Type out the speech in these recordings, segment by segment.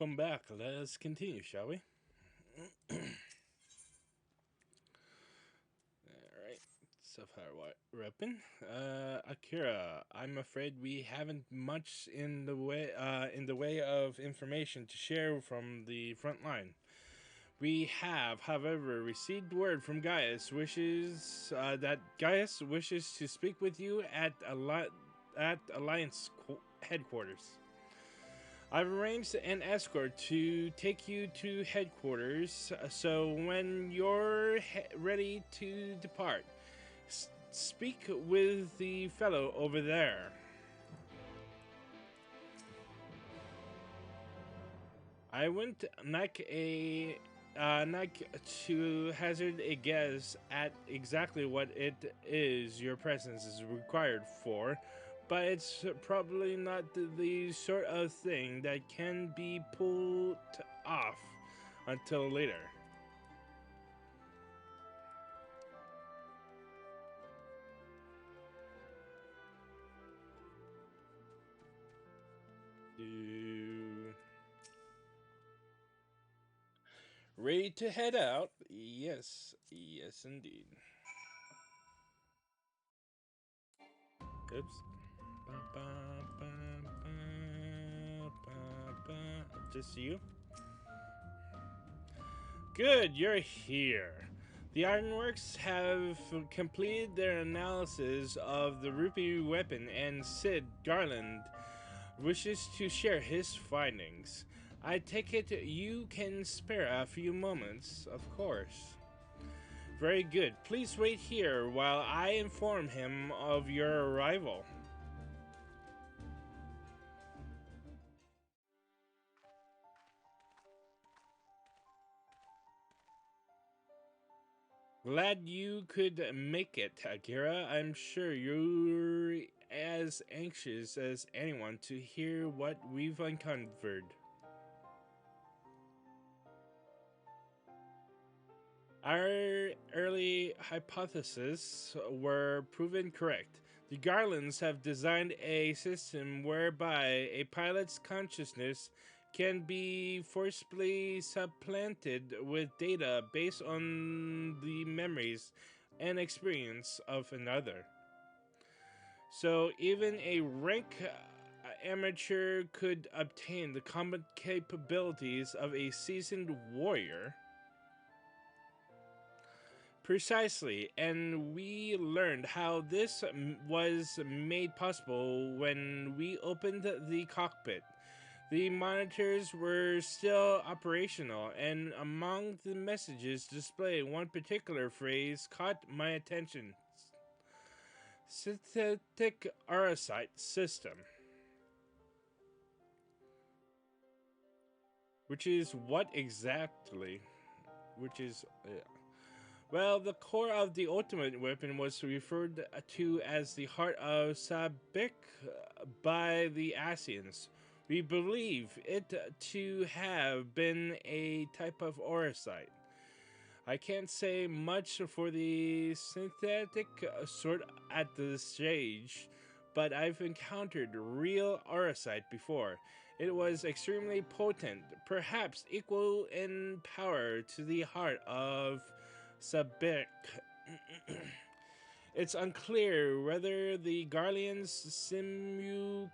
Welcome back. Let us continue, shall we? Alright. Safar weapon. Akira, I'm afraid we haven't much in the way of information to share from the front line. We have, however, received word from Gaius wishes to speak with you at Alliance headquarters. I've arranged an escort to take you to headquarters, so when you're ready to depart, speak with the fellow over there. I went Nike to hazard a guess at exactly what it is your presence is required for, but it's probably not the sort of thing that can be pulled off until later. You ready to head out? Yes, yes, indeed. Oops. Ba, ba, ba, Just you? Good, you're here. The Ironworks have completed their analysis of the rupee weapon, and Sid Garland wishes to share his findings. I take it you can spare a few moments, of course. Very good. Please wait here while I inform him of your arrival. Glad you could make it, Akira. I'm sure you're as anxious as anyone to hear what we've uncovered. Our early hypotheses were proven correct. The Garlands have designed a system whereby a pilot's consciousness can be forcibly supplanted with data based on the memories and experience of another. So even a rank amateur could obtain the combat capabilities of a seasoned warrior. Precisely, and we learned how this was made possible when we opened the cockpit. The monitors were still operational, and among the messages displayed, one particular phrase caught my attention: synthetic arosite system. Which is what exactly? Which is. Well, the core of the ultimate weapon was referred to as the Heart of Sabik by the Asians. We believe it to have been a type of orosite. I can't say much for the synthetic sort at this stage, but I've encountered real orosite before. It was extremely potent, perhaps equal in power to the heart of Sabik. It's unclear whether the Garlean's simulacrum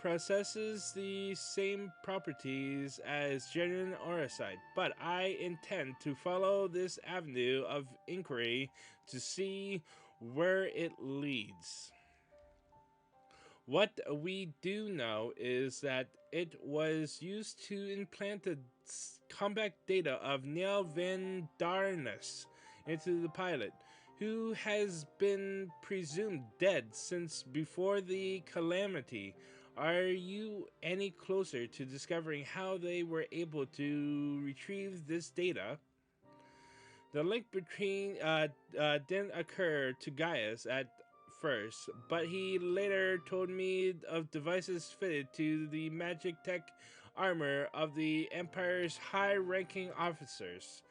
possesses the same properties as genuine orosite, but I intend to follow this avenue of inquiry to see where it leads. What we do know is that it was used to implant the combat data of Neil Van Darnus into the pilot, who has been presumed dead since before the calamity. Are you any closer to discovering how they were able to retrieve this data? The link between didn't occur to Gaius at first, but he later told me of devices fitted to the magic tech armor of the Empire's high-ranking officers.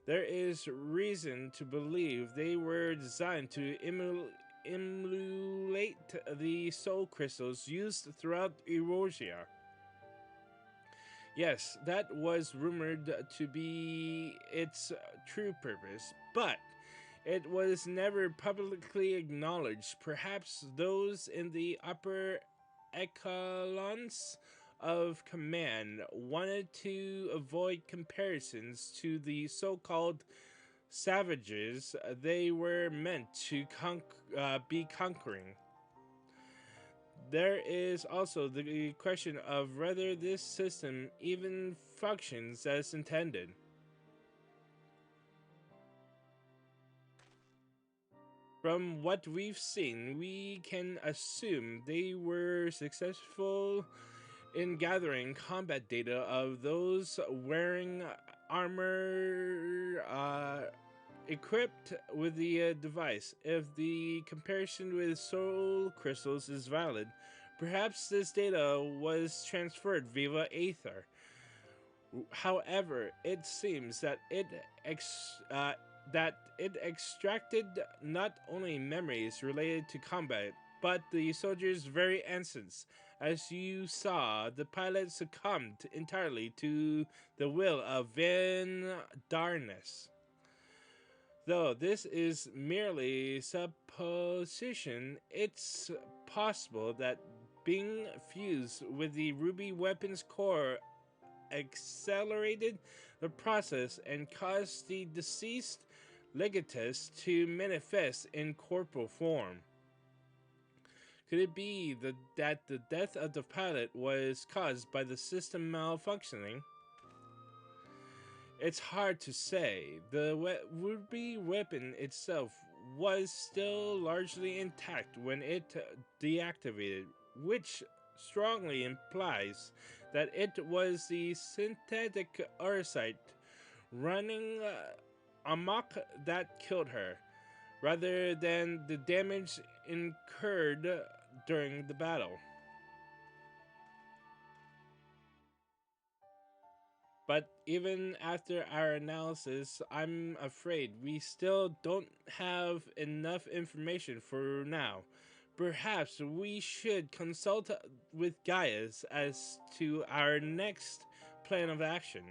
There is reason to believe they were designed to emulate the soul crystals used throughout Erosia. Yes, that was rumored to be its true purpose, but it was never publicly acknowledged. Perhaps those in the upper echelons of command wanted to avoid comparisons to the so called savages they were meant to be conquering. There is also the question of whether this system even functions as intended. From what we've seen, we can assume they were successful in gathering combat data of those wearing armor equipped with the device. If the comparison with soul crystals is valid, perhaps this data was transferred via Aether. However, it seems that it extracted not only memories related to combat, but the soldier's very essence. As you saw, the pilot succumbed entirely to the will of Vin Darnus. Though this is merely supposition, it's possible that being fused with the Ruby weapon's core accelerated the process and caused the deceased legatus to manifest in corporal form. Could it be that the death of the pilot was caused by the system malfunctioning? It's hard to say. The Ruby weapon itself was still largely intact when it deactivated, which strongly implies that it was the synthetic parasite running amok that killed her, rather than the damage incurred during the battle. But even after our analysis, I'm afraid we still don't have enough information for now. Perhaps we should consult with Gaius as to our next plan of action.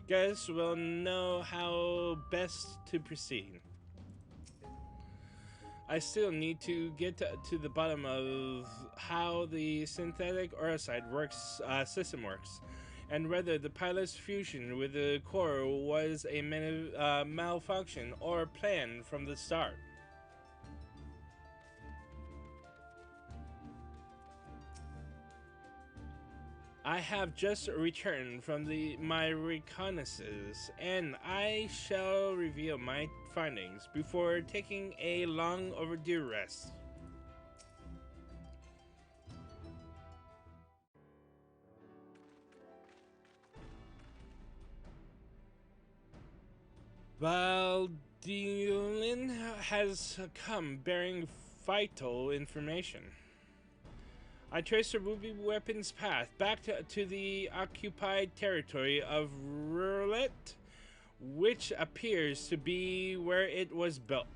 Gaius will know how best to proceed. I still need to get to the bottom of how the synthetic orosite system works, and whether the pilot's fusion with the core was a malfunction or planned from the start. I have just returned from my reconnaissance, and I shall reveal my findings before taking a long overdue rest. Valdulin has come bearing vital information. I traced the ruby weapon's path back to the occupied territory of Roulette, which appears to be where it was built.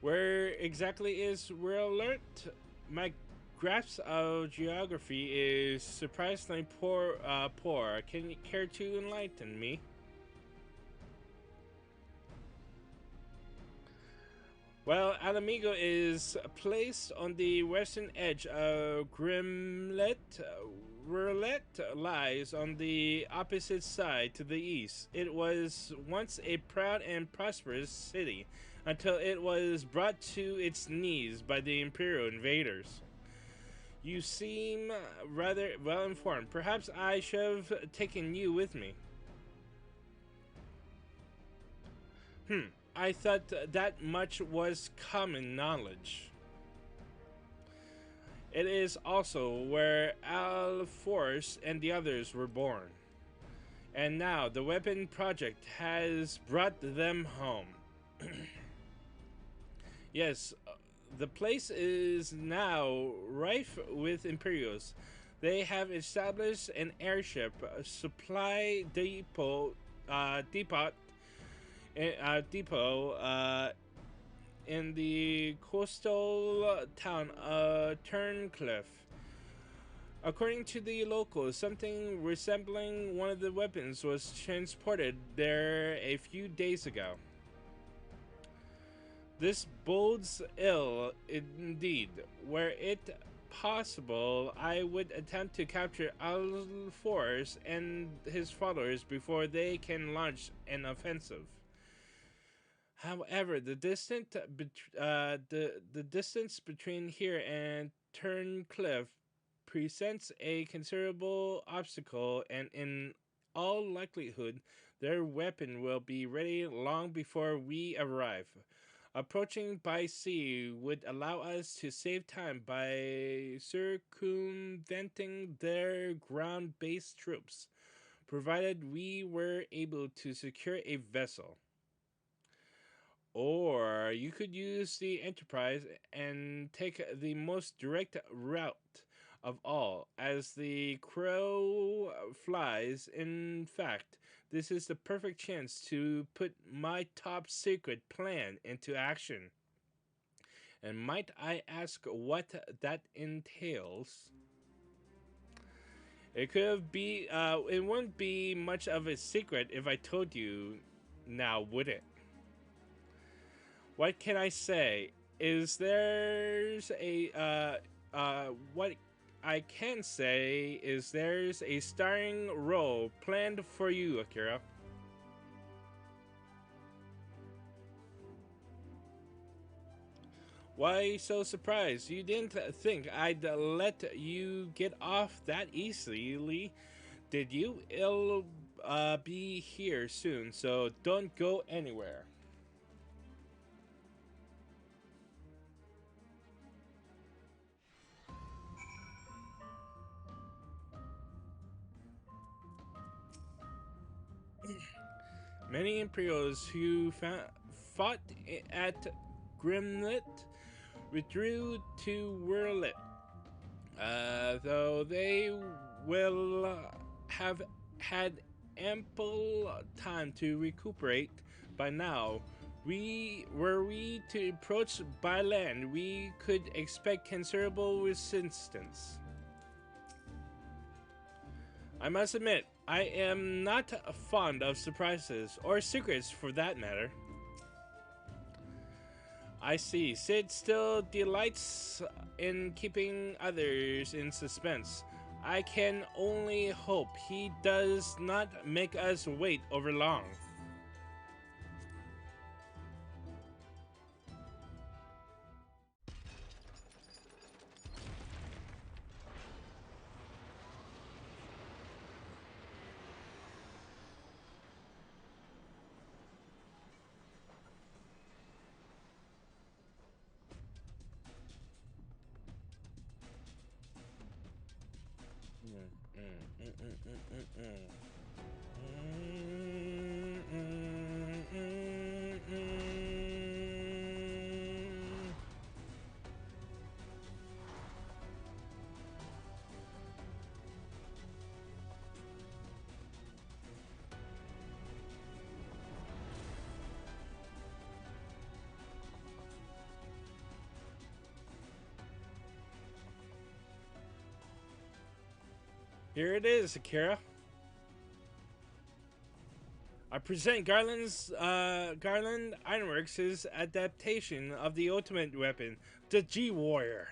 Where exactly is Roulette? My grasp of geography is surprisingly poor. Can you care to enlighten me? Well, Alamigo is placed on the western edge of Grimlet. Roulette lies on the opposite side to the east. It was once a proud and prosperous city until it was brought to its knees by the Imperial invaders. You seem rather well informed. Perhaps I should have taken you with me. I thought that much was common knowledge. It is also where Alforce and the others were born. And now the weapon project has brought them home. Yes, the place is now rife with Imperials. They have established an airship supply depot depot in the coastal town Turncliffe. According to the locals, something resembling one of the weapons was transported there a few days ago. This bodes ill indeed. Were it possible, I would attempt to capture Alforce and his followers before they can launch an offensive. However, the distance between here and Turncliffe presents a considerable obstacle, and in all likelihood, their weapon will be ready long before we arrive. Approaching by sea would allow us to save time by circumventing their ground-based troops, provided we were able to secure a vessel. Or you could use the Enterprise and take the most direct route of all, as the crow flies. In fact, this is the perfect chance to put my top secret plan into action. And might I ask what that entails? It wouldn't be much of a secret if I told you now, would it? What can I say? What I can say is there's a starring role planned for you, Akira. Why so surprised? You didn't think I'd let you get off that easily, did you? It'll be here soon, so don't go anywhere. Many Imperials who fought at Grimlet withdrew to Wurlit, though they will have had ample time to recuperate by now. Were we to approach by land, we could expect considerable resistance. I must admit, I am not fond of surprises, or secrets for that matter. I see. Sid still delights in keeping others in suspense. I can only hope he does not make us wait over long. Here it is, Akira. I present Garland Ironworks' adaptation of the ultimate weapon, the G-Warrior.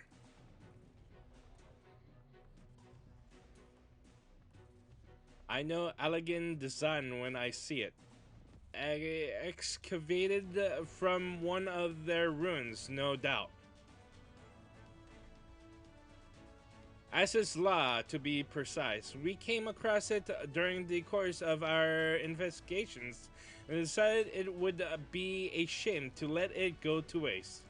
I know elegant design when I see it. Excavated from one of their ruins, no doubt. As law, to be precise. We came across it during the course of our investigations and decided it would be a shame to let it go to waste.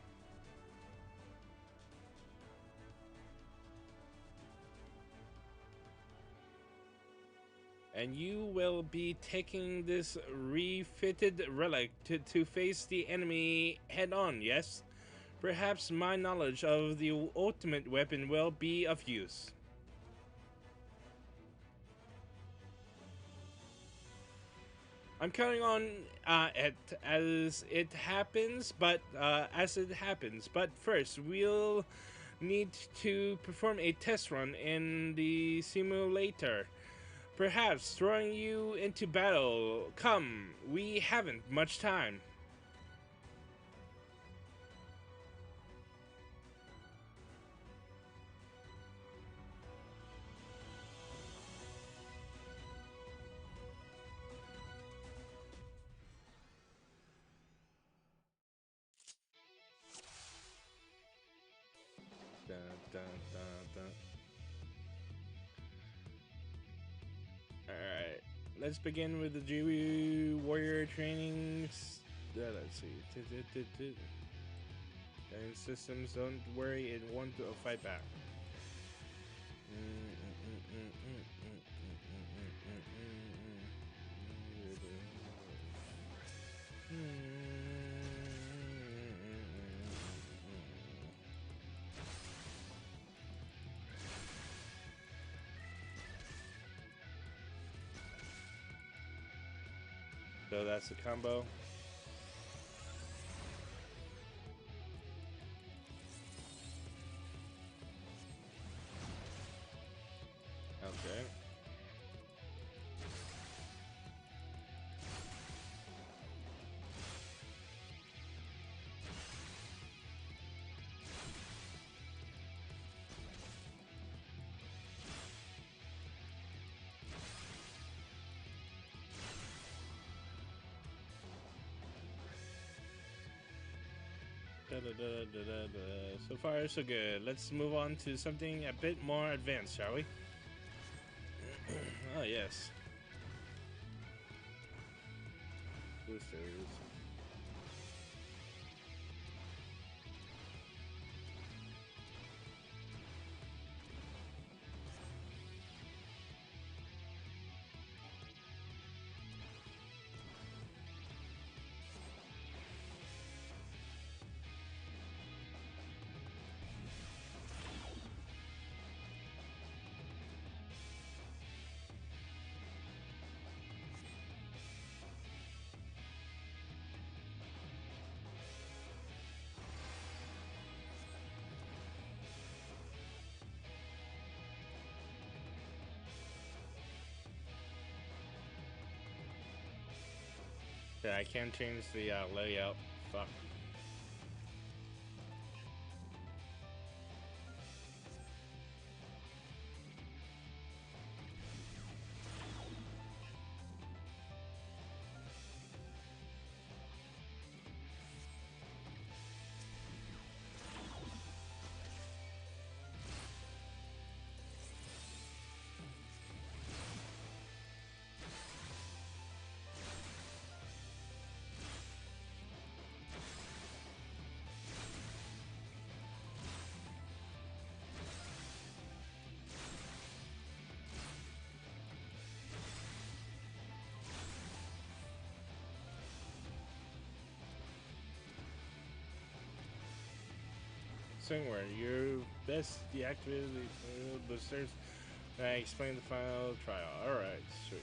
And you will be taking this refitted relic to face the enemy head on, yes? Perhaps my knowledge of the ultimate weapon will be of use. I'm counting on it as it happens, but first we'll need to perform a test run in the simulator. Perhaps throwing you into battle. Come, we haven't much time. Dun, dun, dun, dun. Alright, let's begin with the Jiwu warrior trainings. Let's see. And systems, don't worry, it won't fight back. So that's the combo. Okay. So far, so good. Let's move on to something a bit more advanced, shall we? Oh, yes. Boosters. Yeah, I can't change the layout. Fuck. Somewhere, your best deactivated boosters. I explained the final trial. Alright, sweet.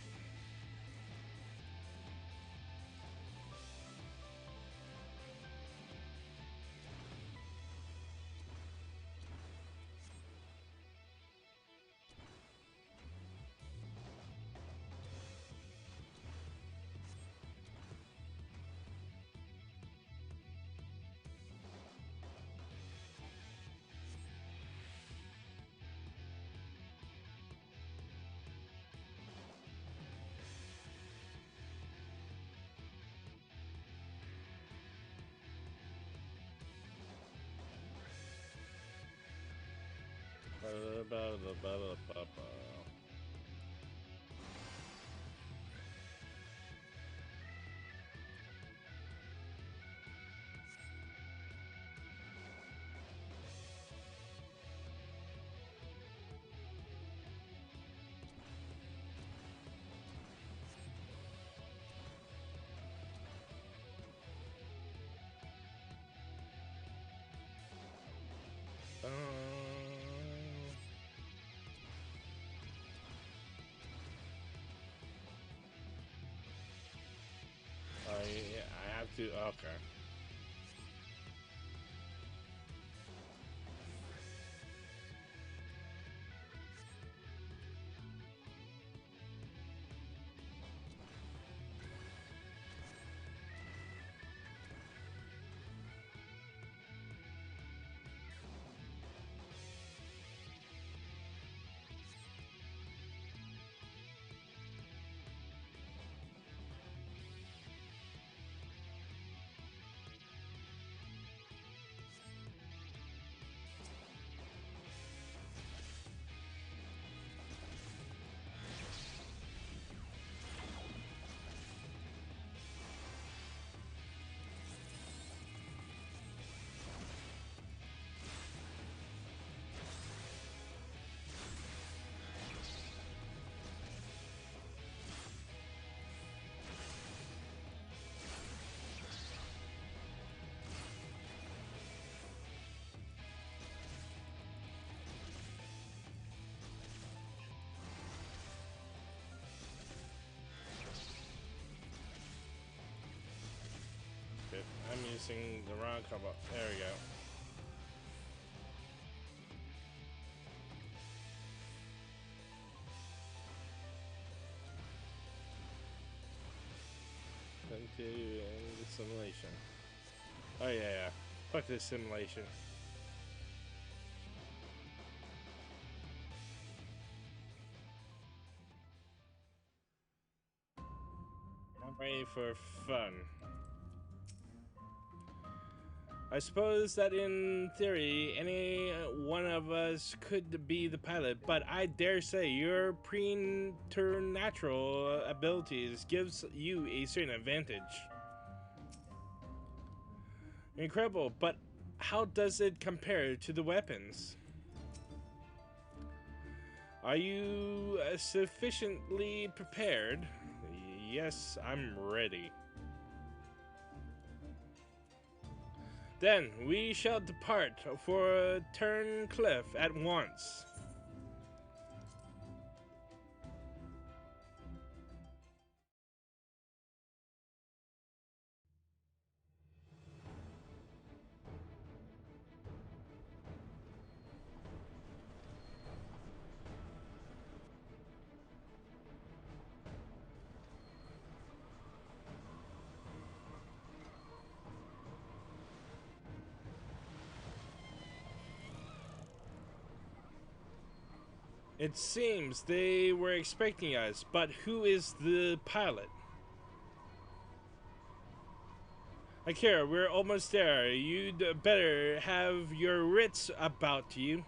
to... Okay. Good. I'm using the wrong combo. There we go. Continue the simulation. Oh yeah. Fuck this simulation. I'm ready for fun. I suppose that in theory, any one of us could be the pilot, but I dare say your preternatural abilities gives you a certain advantage. Incredible, but how does it compare to the weapons? Are you sufficiently prepared? Yes, I'm ready. Then we shall depart for Turncliffe at once. It seems they were expecting us, but who is the pilot? Akira, we're almost there. You'd better have your wits about you.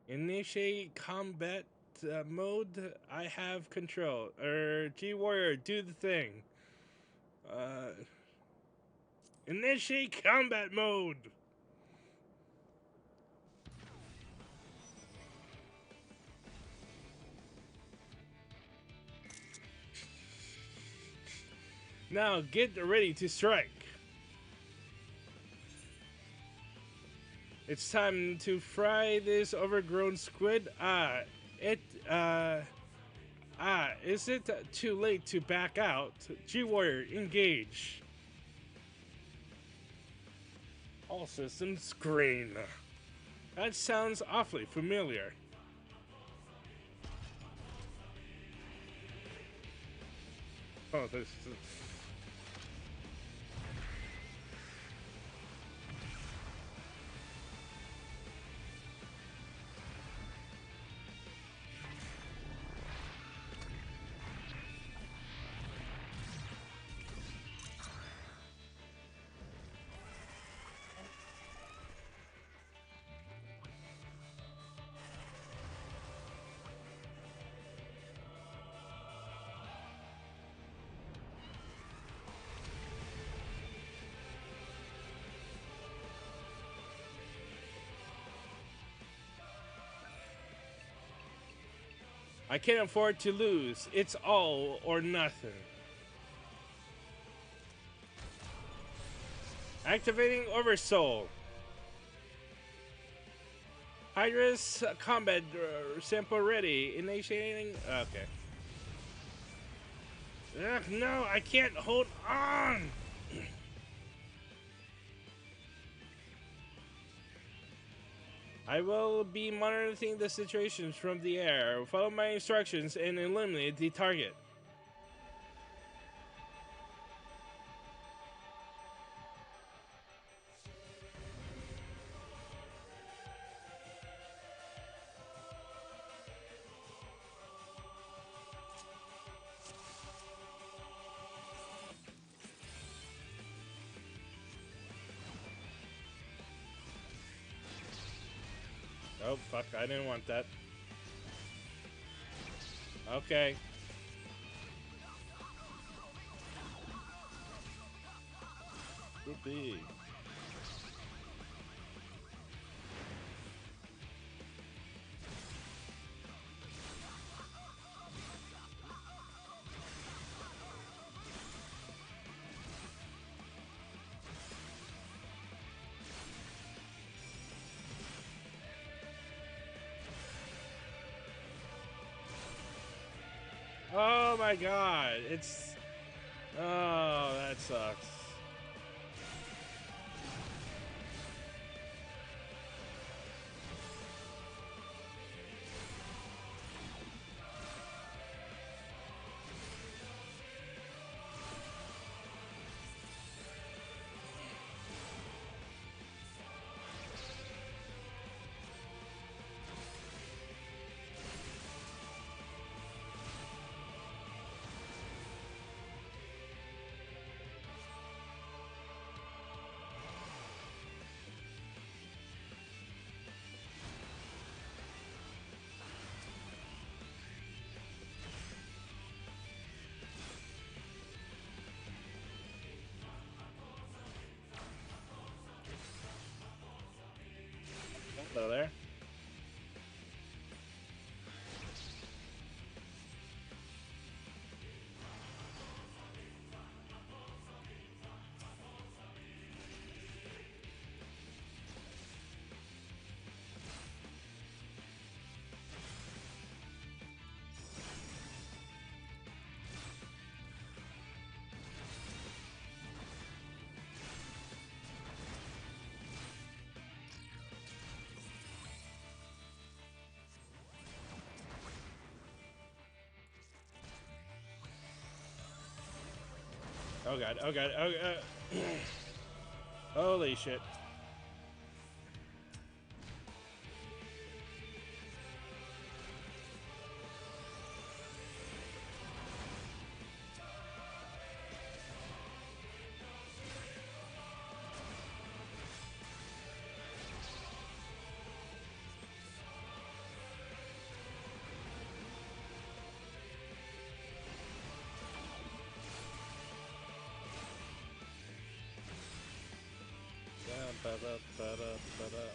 Initiate combat mode. I have control. G-Warrior, do the thing. Initiate combat mode. Now get ready to strike. It's time to fry this overgrown squid. Is it too late to back out? G-Warrior, engage. All systems green. That sounds awfully familiar. Oh, this is... I can't afford to lose. It's all or nothing. Activating Oversoul. Iris combat sample ready. Initiating. Okay. Ugh, no, I can't hold on. I will be monitoring the situations from the air. Follow my instructions and eliminate the target. Oh, fuck, I didn't want that. Okay. Whoopee. Oh my god, it's... Oh, that sucks. Hello there. Oh god, oh god, oh holy shit. Ba-da-ba-da-ba-da.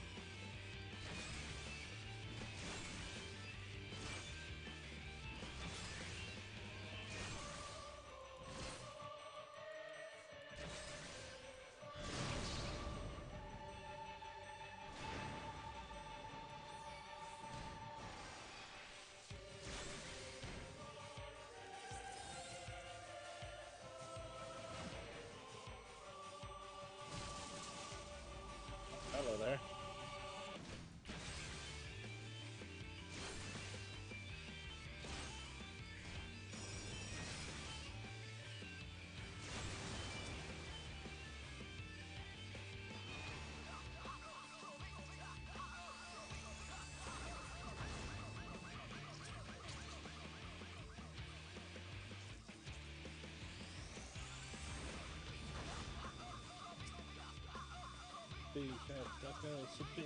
Hello there. Big cat, duck, big.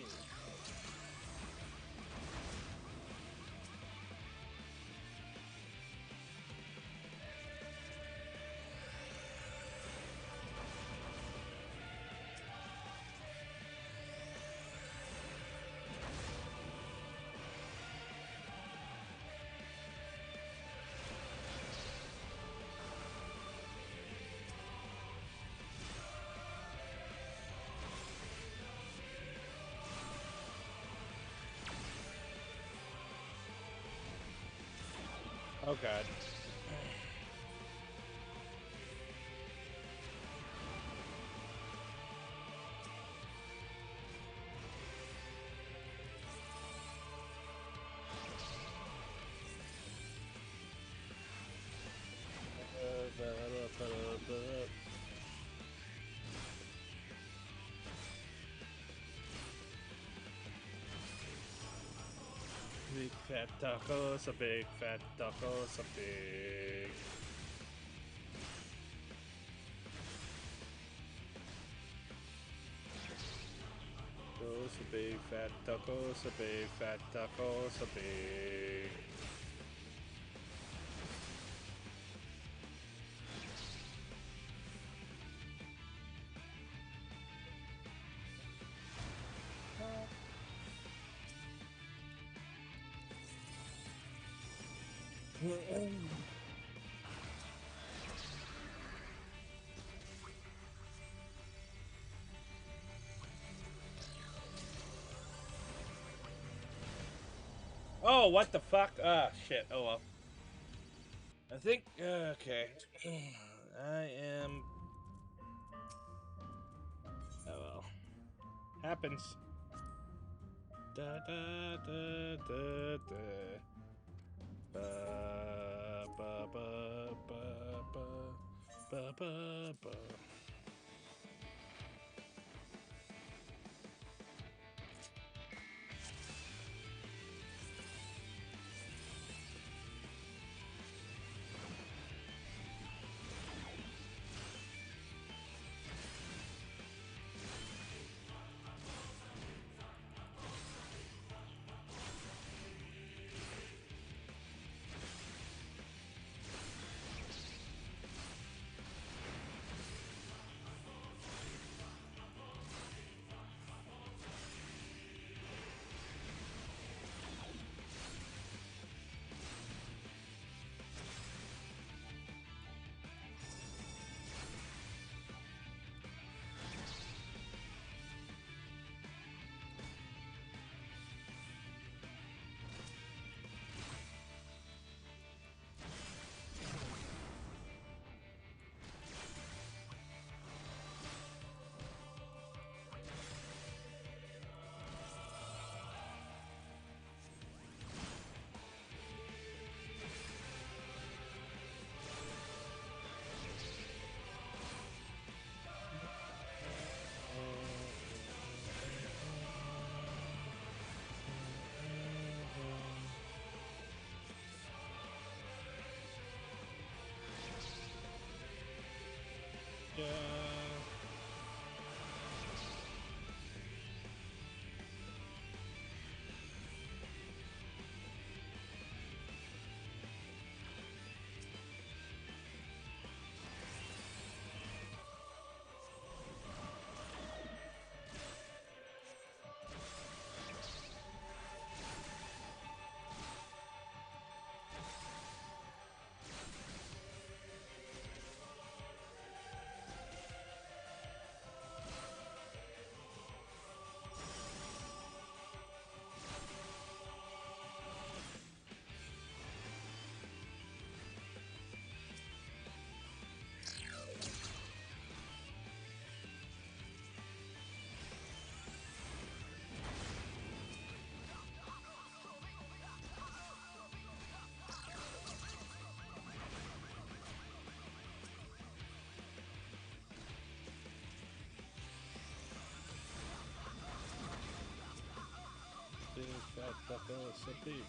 Oh god. Big fat tacos, a big fat tacos, a big. Tacos, a big fat tacos, a big fat tacos, a big. Oh, what the fuck? Ah, shit. Oh well. I think. Okay. I am. Oh well. Happens. Da da da da da. Ba ba ba ba ba ba ba ba. Yeah. Big fat tacos, a big.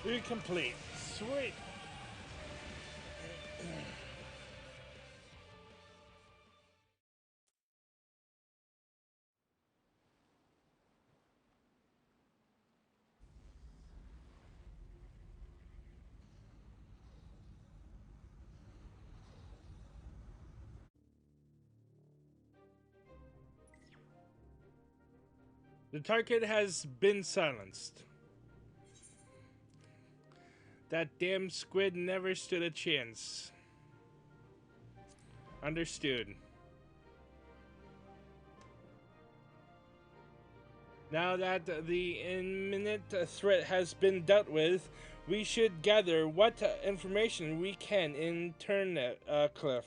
Incomplete. Sweet. The target has been silenced. That damn squid never stood a chance. Understood. Now that the imminent threat has been dealt with, we should gather what information we can in Turnet Cliff.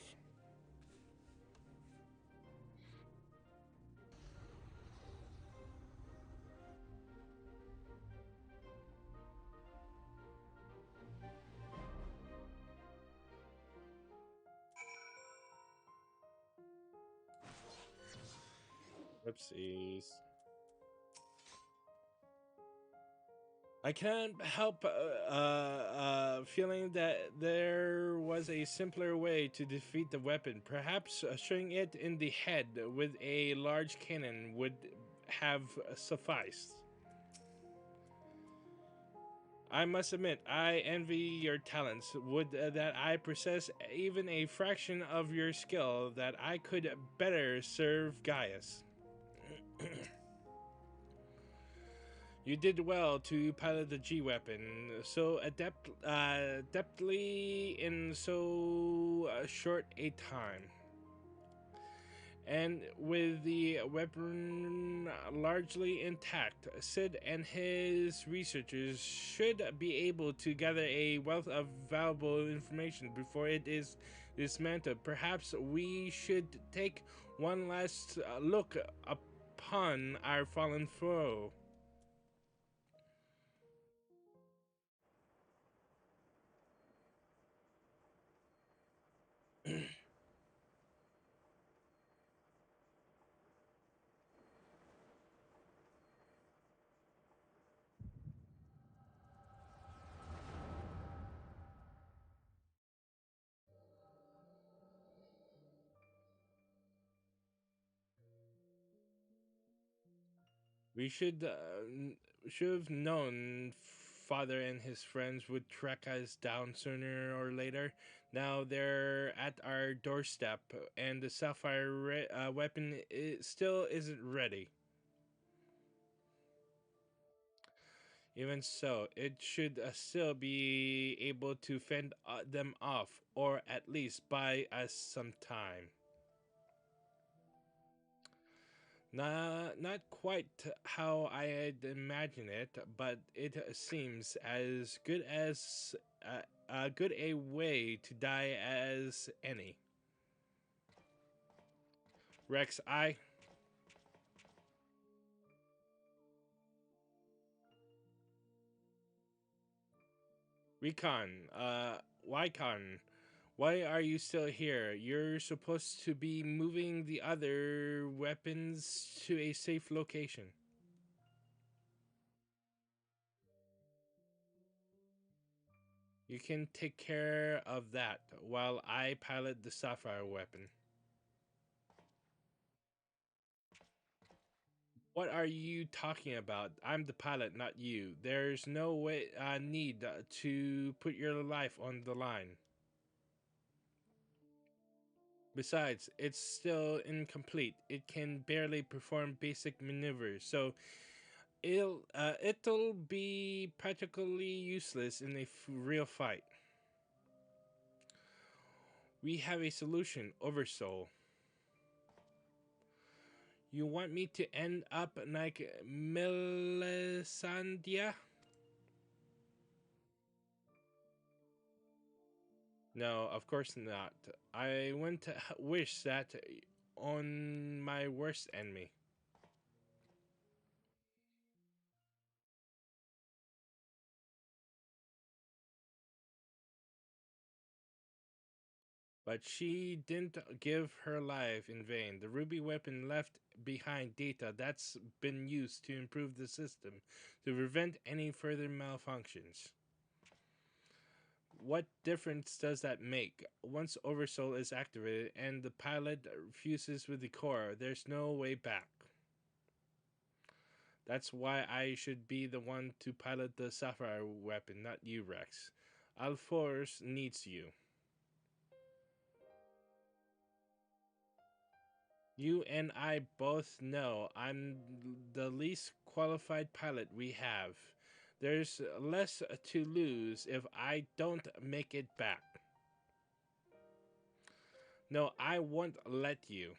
Oopsies. I can't help feeling that there was a simpler way to defeat the weapon. Perhaps shooting it in the head with a large cannon would have sufficed. I must admit, I envy your talents. Would that I possess even a fraction of your skill, that I could better serve Gaius. You did well to pilot the G weapon so adeptly in so short a time. And with the weapon largely intact, Sid and his researchers should be able to gather a wealth of valuable information before it is dismantled. Perhaps we should take one last look upon our fallen foe. We should have known father and his friends would track us down sooner or later. Now they're at our doorstep, and the sapphire weapon still isn't ready. Even so, it should still be able to fend them off, or at least buy us some time. Not quite how I had imagined it, but it seems as good a way to die as any. Rex, I Recon, Wycon, why are you still here? You're supposed to be moving the other weapons to a safe location. You can take care of that while I pilot the sapphire weapon. What are you talking about? I'm the pilot, not you. There's no way need to put your life on the line. Besides, it's still incomplete. It can barely perform basic maneuvers, so it'll be practically useless in a real fight. We have a solution, Oversoul. You want me to end up like Melisandre? No, of course not. I wouldn't wish that on my worst enemy. But she didn't give her life in vain. The ruby weapon left behind data that's been used to improve the system to prevent any further malfunctions. what difference does that make? Once Oversoul is activated and the pilot fuses with the core, there's no way back. That's why I should be the one to pilot the Sapphire weapon, not you, Rex. Alforce needs you. You and I both know I'm the least qualified pilot we have. There's less to lose if I don't make it back. No, I won't let you.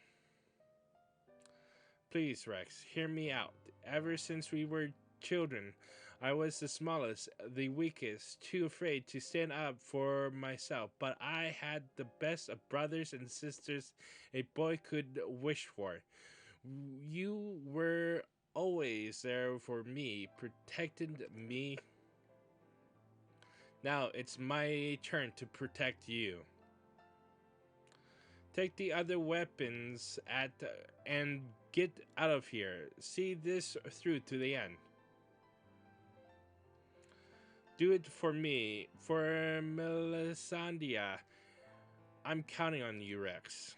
Please, Rex, hear me out. Ever since we were children, I was the smallest, the weakest, too afraid to stand up for myself, but I had the best of brothers and sisters a boy could wish for. You were always there for me, protected me. Now it's my turn to protect you. Take the other weapons and get out of here. See this through to the end. Do it for me, for Melisandre. I'm counting on you, Rex.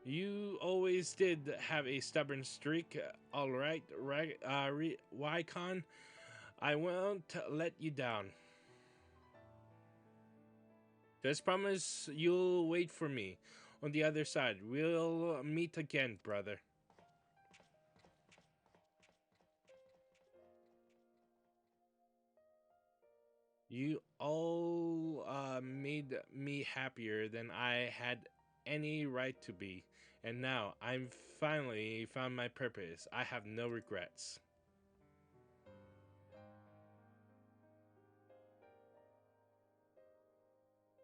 You always did have a stubborn streak. All right, Wycon. I won't let you down. Just promise you'll wait for me on the other side. We'll meet again, brother. You all made me happier than I had any right to be. And now I've finally found my purpose. I have no regrets.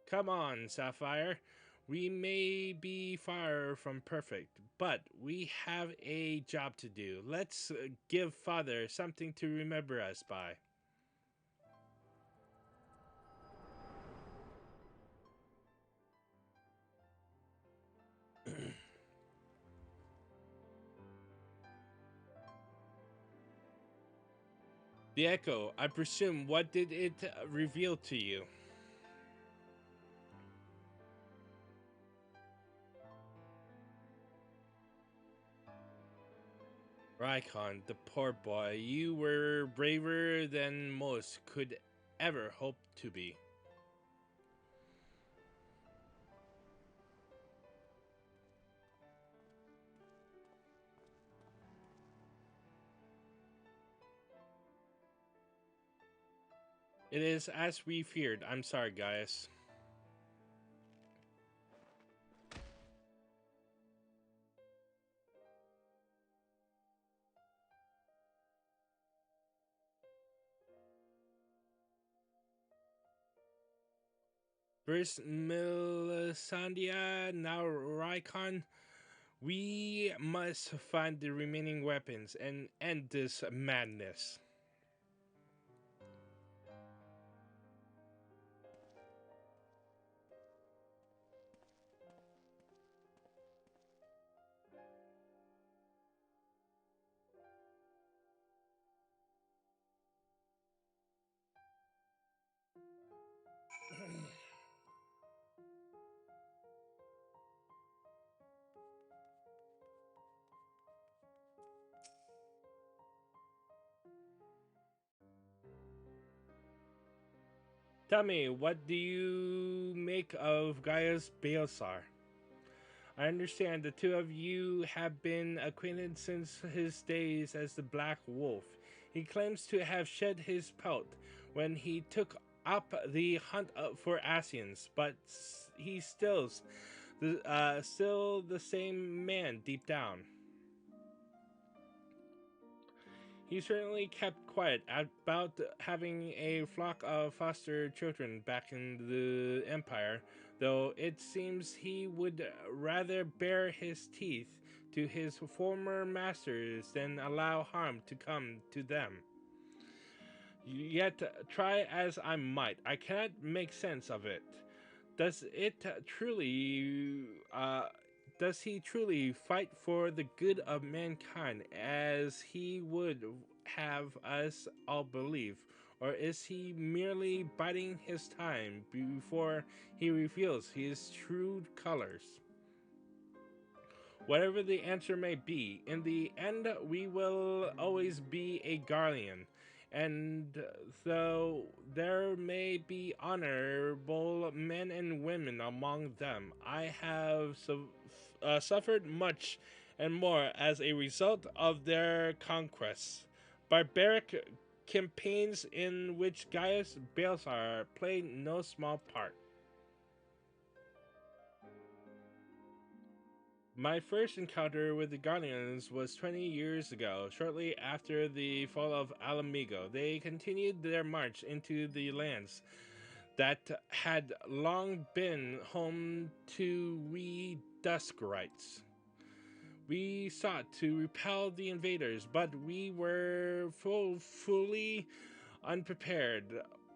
Come on, Sapphire. We may be far from perfect, but we have a job to do. Let's give Father something to remember us by. The Echo, I presume, what did it reveal to you? Raikon, the poor boy, you were braver than most could ever hope to be. It is as we feared. I'm sorry, guys. First, Melisandre, now Raikon. We must find the remaining weapons and end this madness. Tell me, what do you make of Gaius Balsar? I understand the two of you have been acquainted since his days as the Black Wolf. He claims to have shed his pelt when he took up the hunt for Asians, but he's still the same man deep down. He certainly kept quiet about having a flock of foster children back in the Empire, though it seems he would rather bare his teeth to his former masters than allow harm to come to them. Yet, try as I might, I cannot make sense of it. Does it truly does he truly fight for the good of mankind as he would have us all believe? Or is he merely biding his time before he reveals his true colors? Whatever the answer may be, in the end, we will always be a guardian. And though there may be honorable men and women among them, I have suffered much and more as a result of their conquests. Barbaric campaigns in which Gaius Balthasar played no small part. My first encounter with the Guardians was 20 years ago, shortly after the fall of Alamigo. They continued their march into the lands that had long been home to we Duskrites. We sought to repel the invaders, but we were fully unprepared.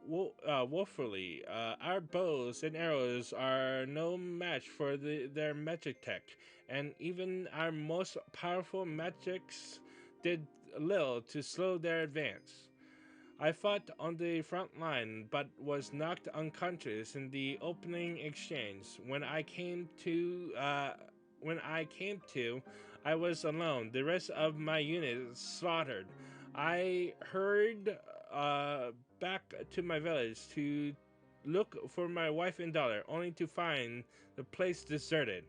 Woefully, our bows and arrows are no match for their magic tech, and even our most powerful magics did little to slow their advance. I fought on the front line, but was knocked unconscious in the opening exchange. When I came to, I was alone. The rest of my unit slaughtered. I hurried uh, back to my village to look for my wife and daughter, only to find the place deserted.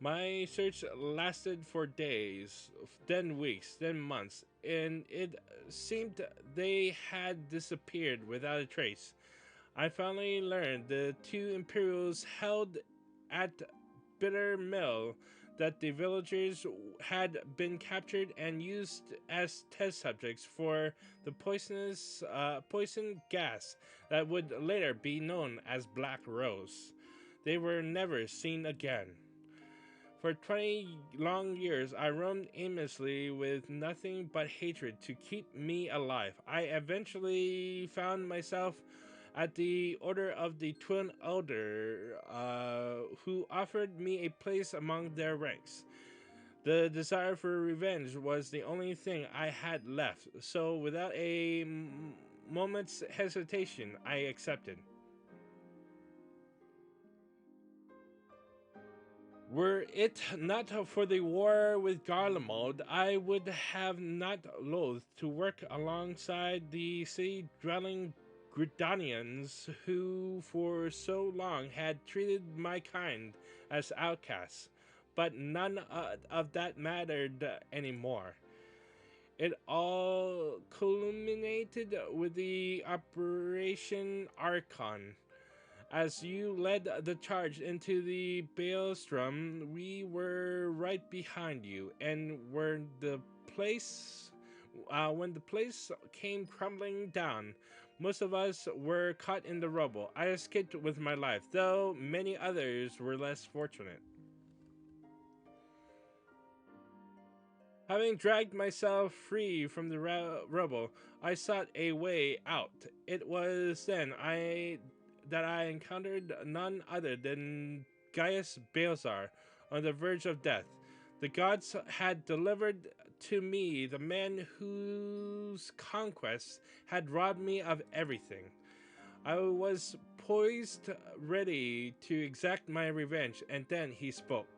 My search lasted for days, then weeks, then months, and it seemed they had disappeared without a trace. I finally learned the two Imperials held at Bitter Mill that the villagers had been captured and used as test subjects for the poison gas that would later be known as Black Rose. They were never seen again. For 20 long years, I roamed aimlessly with nothing but hatred to keep me alive. I eventually found myself at the order of the Twin Elder, who offered me a place among their ranks. The desire for revenge was the only thing I had left, so without a moment's hesitation, I accepted. Were it not for the war with Garlemald, I would have not loathed to work alongside the city-dwelling Gridanians who for so long had treated my kind as outcasts. But none of that mattered anymore. It all culminated with the Operation Archon. As you led the charge into the Baelstrom, we were right behind you, and place, when the place came crumbling down, most of us were caught in the rubble. I escaped with my life, though many others were less fortunate. Having dragged myself free from the rubble, I sought a way out. It was then I encountered none other than Gaius Balthasar on the verge of death. The gods had delivered to me the man whose conquests had robbed me of everything. I was poised, ready to exact my revenge, and then he spoke.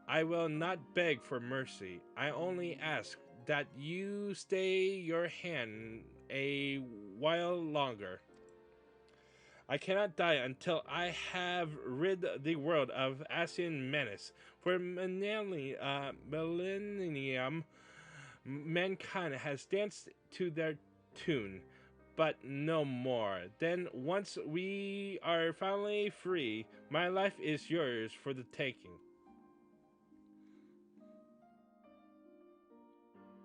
I will not beg for mercy. I only ask that you stay your hand a while longer. I cannot die until I have rid the world of Asian menace. For millennium, mankind has danced to their tune, but no more. Then, once we are finally free, my life is yours for the taking.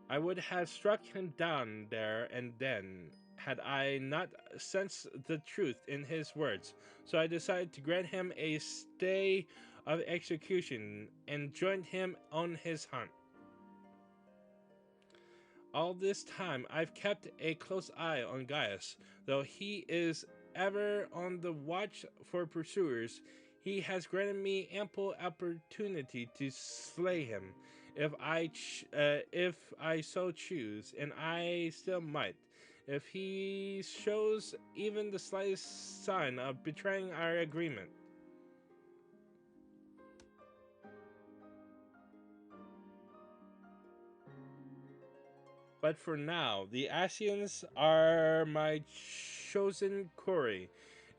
I would have struck him down there and then, had I not sensed the truth in his words. So I decided to grant him a stay of execution and joined him on his hunt. All this time, I've kept a close eye on Gaius. Though he is ever on the watch for pursuers, he has granted me ample opportunity to slay him, if I so choose, and I still might, if he shows even the slightest sign of betraying our agreement. But for now, the Asians are my chosen quarry.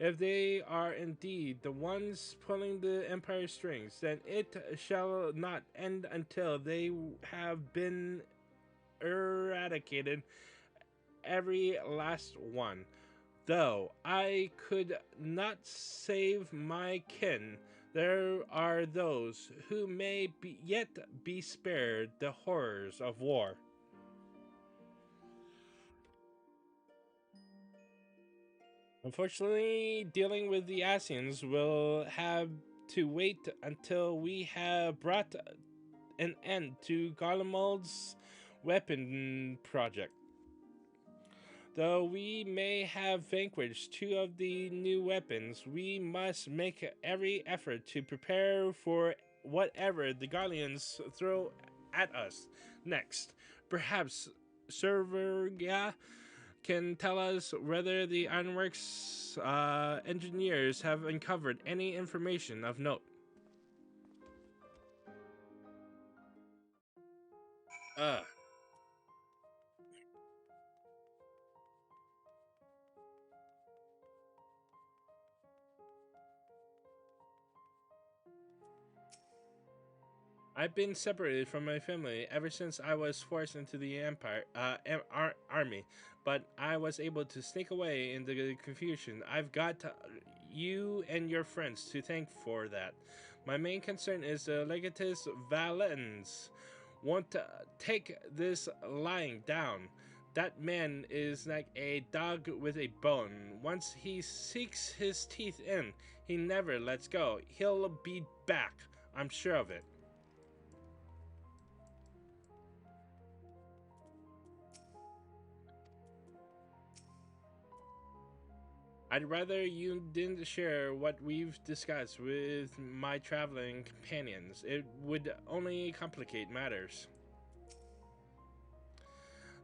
If they are indeed the ones pulling the Empire's strings, then it shall not end until they have been eradicated, every last one. Though I could not save my kin, there are those who may yet be spared the horrors of war. Unfortunately, dealing with the Asians will have to wait until we have brought an end to Garlemald's weapon project. Though we may have vanquished two of the new weapons, we must make every effort to prepare for whatever the Garleans throw at us next. Perhaps Serverga can tell us whether the Ironworks engineers have uncovered any information of note. Uh, I've been separated from my family ever since I was forced into the army, but I was able to sneak away in the confusion. I've got you and your friends to thank for that. My main concern is the Legatus Valens won't take this lying down. That man is like a dog with a bone. Once he sinks his teeth in, he never lets go. He'll be back. I'm sure of it. I'd rather you didn't share what we've discussed with my traveling companions. It would only complicate matters.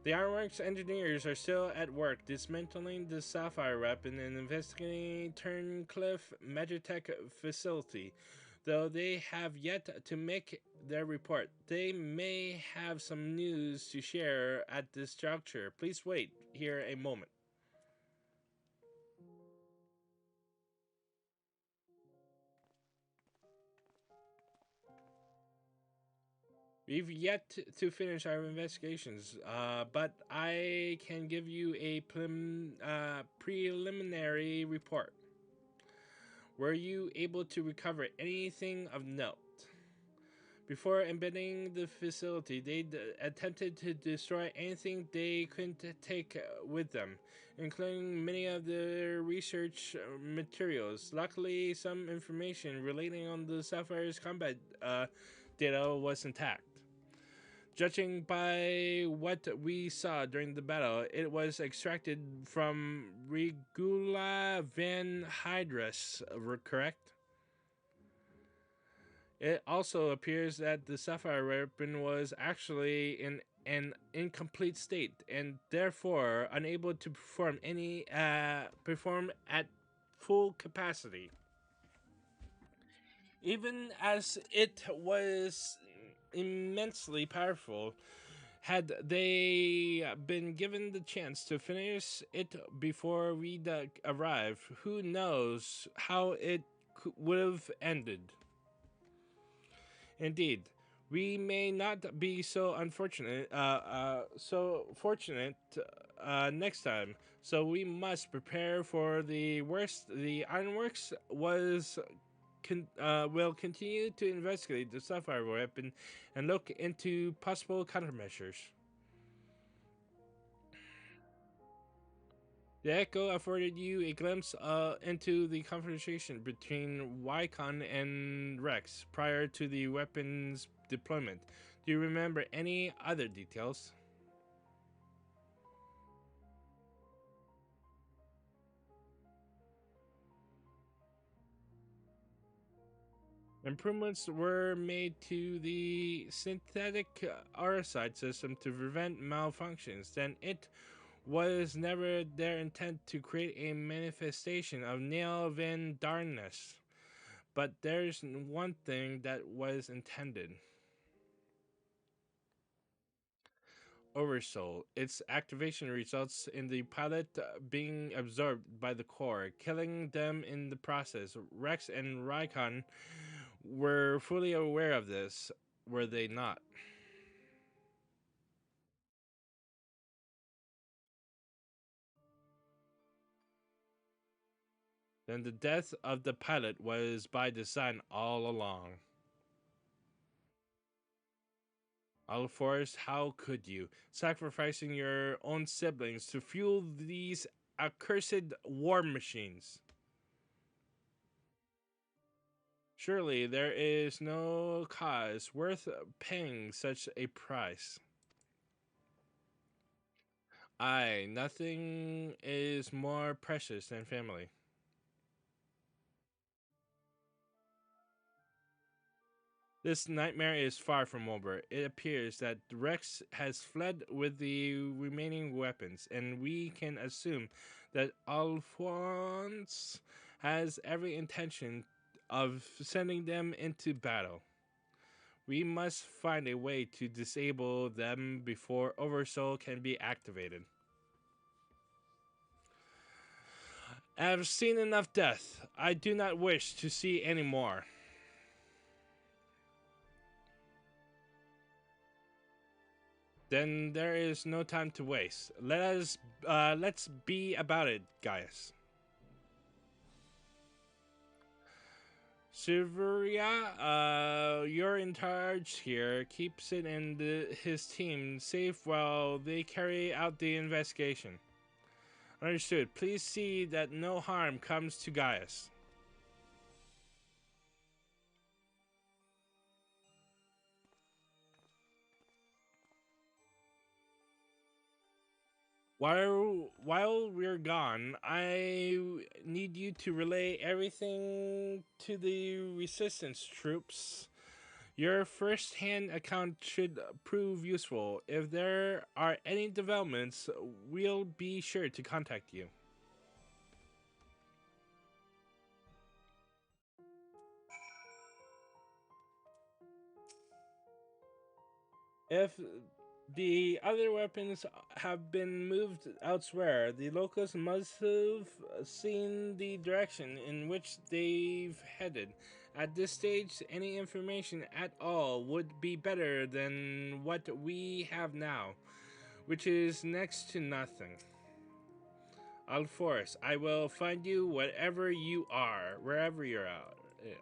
The Ironworks engineers are still at work dismantling the Sapphire weapon and investigating Turncliffe Magitech facility. Though they have yet to make their report, they may have some news to share at this juncture. Please wait here a moment. We've yet to finish our investigations, but I can give you a preliminary report. Were you able to recover anything of note? Before embedding the facility, they attempted to destroy anything they couldn't take with them, including many of their research materials. Luckily, some information relating on the Sapphire's combat data was intact. Judging by what we saw during the battle, it was extracted from Regula Van Hydrus, correct? It also appears that the Sapphire weapon was actually in an incomplete state and therefore unable to perform at full capacity. Even as it was immensely powerful, had they been given the chance to finish it before we arrive, who knows how it would have ended. Indeed, we may not be so fortunate next time. So we must prepare for the worst. The Ironworks will continue to investigate the Sapphire weapon and look into possible countermeasures. The Echo afforded you a glimpse into the conversation between Wycon and Rex prior to the weapon's deployment. Do you remember any other details? Improvements were made to the synthetic RSI system to prevent malfunctions. Then it was never their intent to create a manifestation of Neil darkness. But there's one thing that was intended. Oversoul. Its activation results in the pilot being absorbed by the core, killing them in the process. Rex and Rykon were fully aware of this, were they not? Then the death of the pilot was by design all along. Alforce, how could you? Sacrificing your own siblings to fuel these accursed war machines. Surely there is no cause worth paying such a price. Aye, nothing is more precious than family. This nightmare is far from over. It appears that Rex has fled with the remaining weapons, and we can assume that Alphonse has every intention of sending them into battle. We must find a way to disable them before Oversoul can be activated. I have seen enough death. I do not wish to see any more. Then there is no time to waste. Let's be about it, Gaius. Silveria, you're in charge here. Keep Sid and his team safe while they carry out the investigation. Understood. Please see that no harm comes to Gaius. While we're gone, I need you to relay everything to the resistance troops. Your first-hand account should prove useful. If there are any developments, we'll be sure to contact you. If the other weapons have been moved elsewhere, the locals must have seen the direction in which they've headed. At this stage, any information at all would be better than what we have now, which is next to nothing. Alforce, I will find you wherever you are, wherever you're at. Yeah.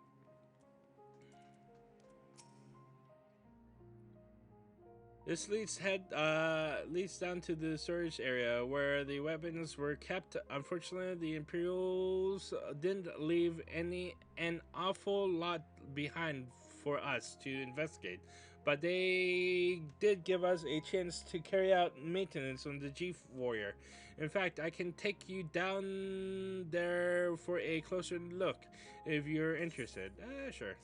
This leads down to the storage area where the weapons were kept. Unfortunately, the Imperials didn't leave an awful lot behind for us to investigate, but they did give us a chance to carry out maintenance on the G Warrior. In fact, I can take you down there for a closer look if you're interested. Sure.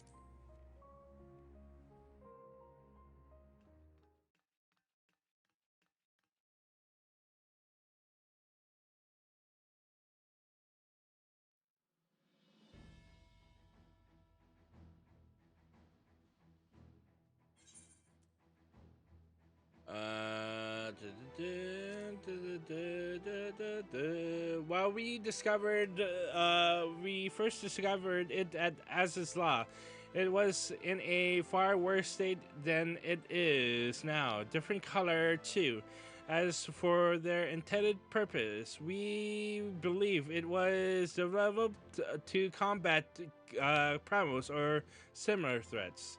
While we first discovered it at Azizla, it was in a far worse state than it is now. Different color too. As for their intended purpose, we believe it was developed to combat promos or similar threats.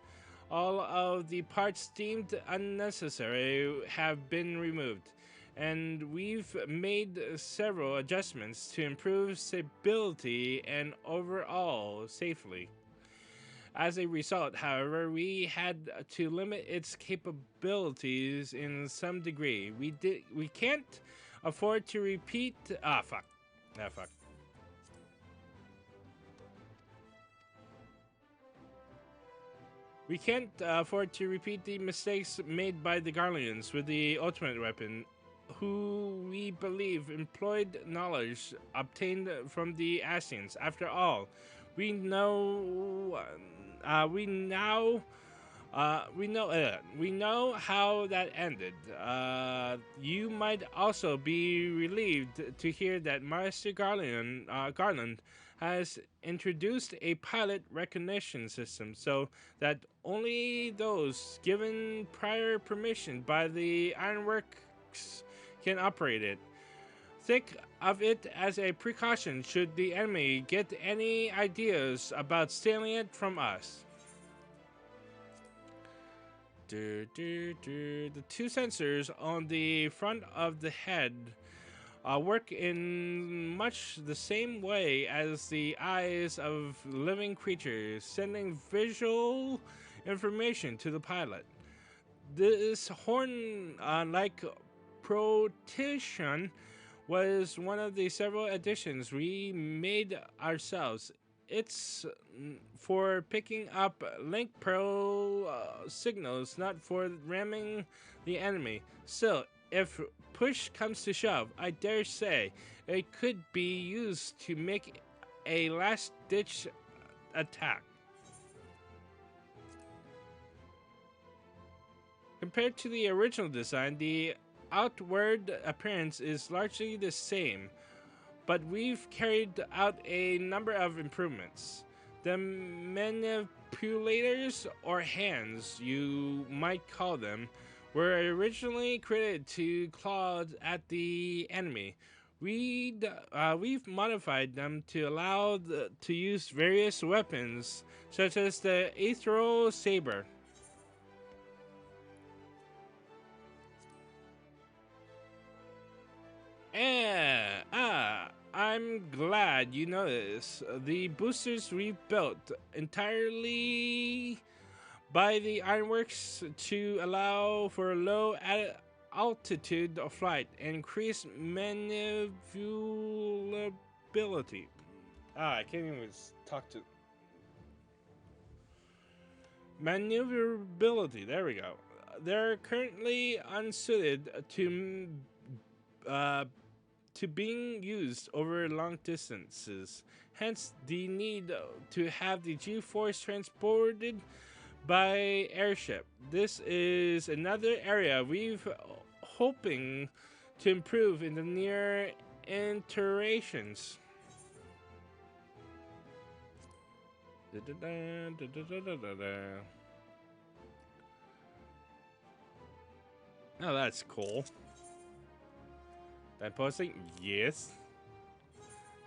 All of the parts deemed unnecessary have been removed, and we've made several adjustments to improve stability and overall safely. As a result, however, we had to limit its capabilities in some degree. We can't afford to repeat. Ah, fuck. Ah, fuck. We can't afford to repeat the mistakes made by the Garleans with the ultimate weapon, who we believe employed knowledge obtained from the Ascians. After all, we know we now we know how that ended. You might also be relieved to hear that Master Garland has introduced a pilot recognition system so that only those given prior permission by the Ironworks can operate it. Think of it as a precaution should the enemy get any ideas about stealing it from us. The two sensors on the front of the head work in much the same way as the eyes of living creatures, sending visual information to the pilot. This horn-like protection was one of the several additions we made ourselves. It's for picking up link pearl signals, not for ramming the enemy. Still, if push comes to shove, I dare say it could be used to make a last-ditch attack. Compared to the original design, the outward appearance is largely the same, but we've carried out a number of improvements. The manipulators, or hands, you might call them, were originally created to claw at the enemy. We've modified them to allow to use various weapons, such as the Ethereal Saber. I'm glad you noticed. The boosters we built entirely by the Ironworks to allow for low altitude of flight and increase maneuverability. I can't even talk to maneuverability. There we go. They're currently unsuited uh, to being used over long distances. Hence, the need to have the G-force transported by airship. This is another area we've hoping to improve in the near iterations. Oh, that's cool. That posting? Yes.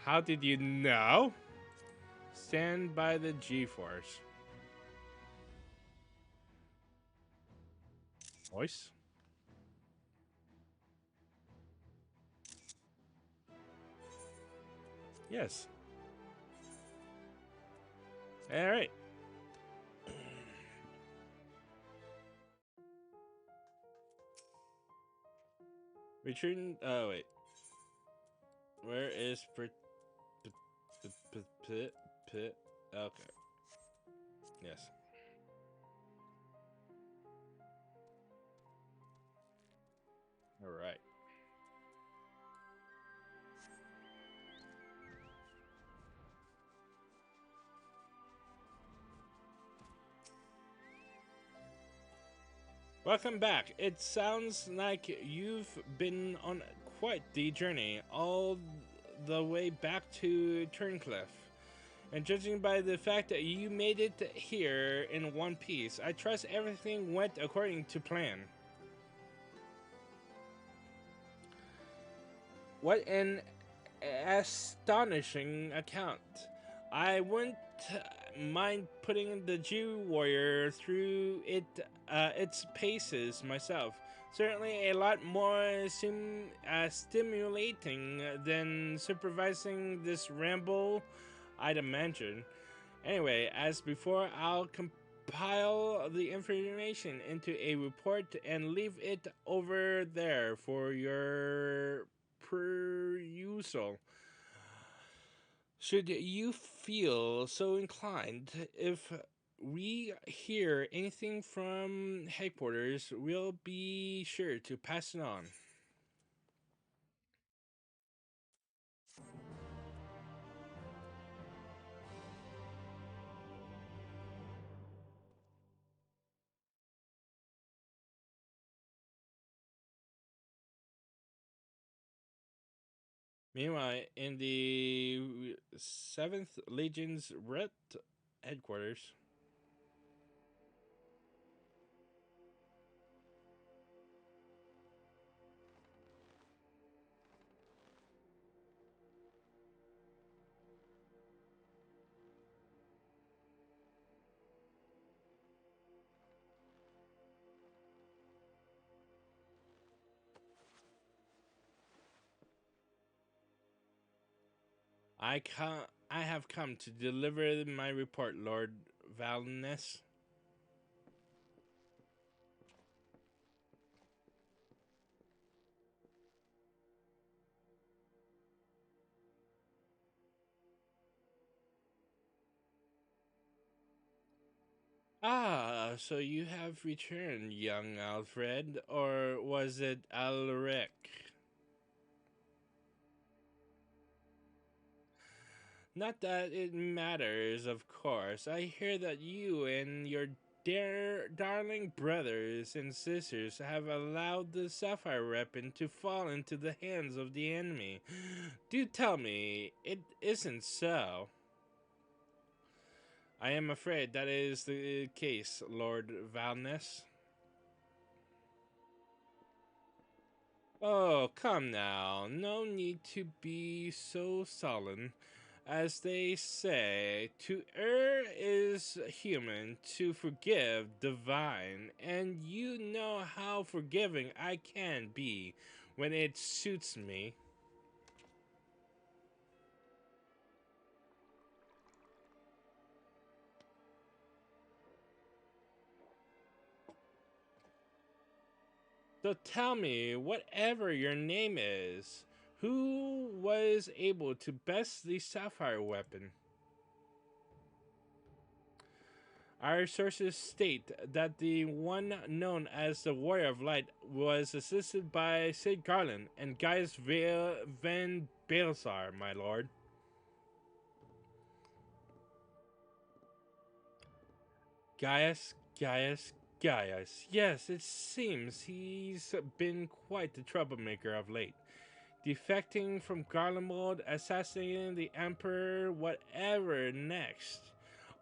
How did you know? Stand by the G-force. Voice? Yes. Alright. Return. Oh, wait. Where is. Okay. Yes. Alright. Welcome back. It sounds like you've been on quite the journey, all the way back to Turncliffe. And judging by the fact that you made it here in one piece, I trust everything went according to plan. What an astonishing account. I wouldn't mind putting the Jew warrior through its paces myself. Certainly a lot more stimulating than supervising this ramble, I'd imagine. Anyway, as before, I'll compile the information into a report and leave it over there for your perusal. Should you feel so inclined, if we hear anything from headquarters, we'll be sure to pass it on. Meanwhile, in the 7th Legion's Red headquarters, I have come to deliver my report, Lord Valness. Ah, so you have returned, young Alfred, or was it Alric? Not that it matters, of course. I hear that you and your dear darling brothers and sisters have allowed the sapphire weapon to fall into the hands of the enemy. Do tell me it isn't so. I am afraid that is the case, Lord Valness. Oh, come now. No need to be so sullen. As they say, to err is human, to forgive divine, and you know how forgiving I can be when it suits me. So tell me, whatever your name is, who was able to best the sapphire weapon? Our sources state that the one known as the Warrior of Light was assisted by Sid Garland and Gaius Van Balsar, my lord. Gaius, Gaius, Gaius. Yes, it seems he's been quite the troublemaker of late. Defecting from Garland mode, assassinating the Emperor, whatever next.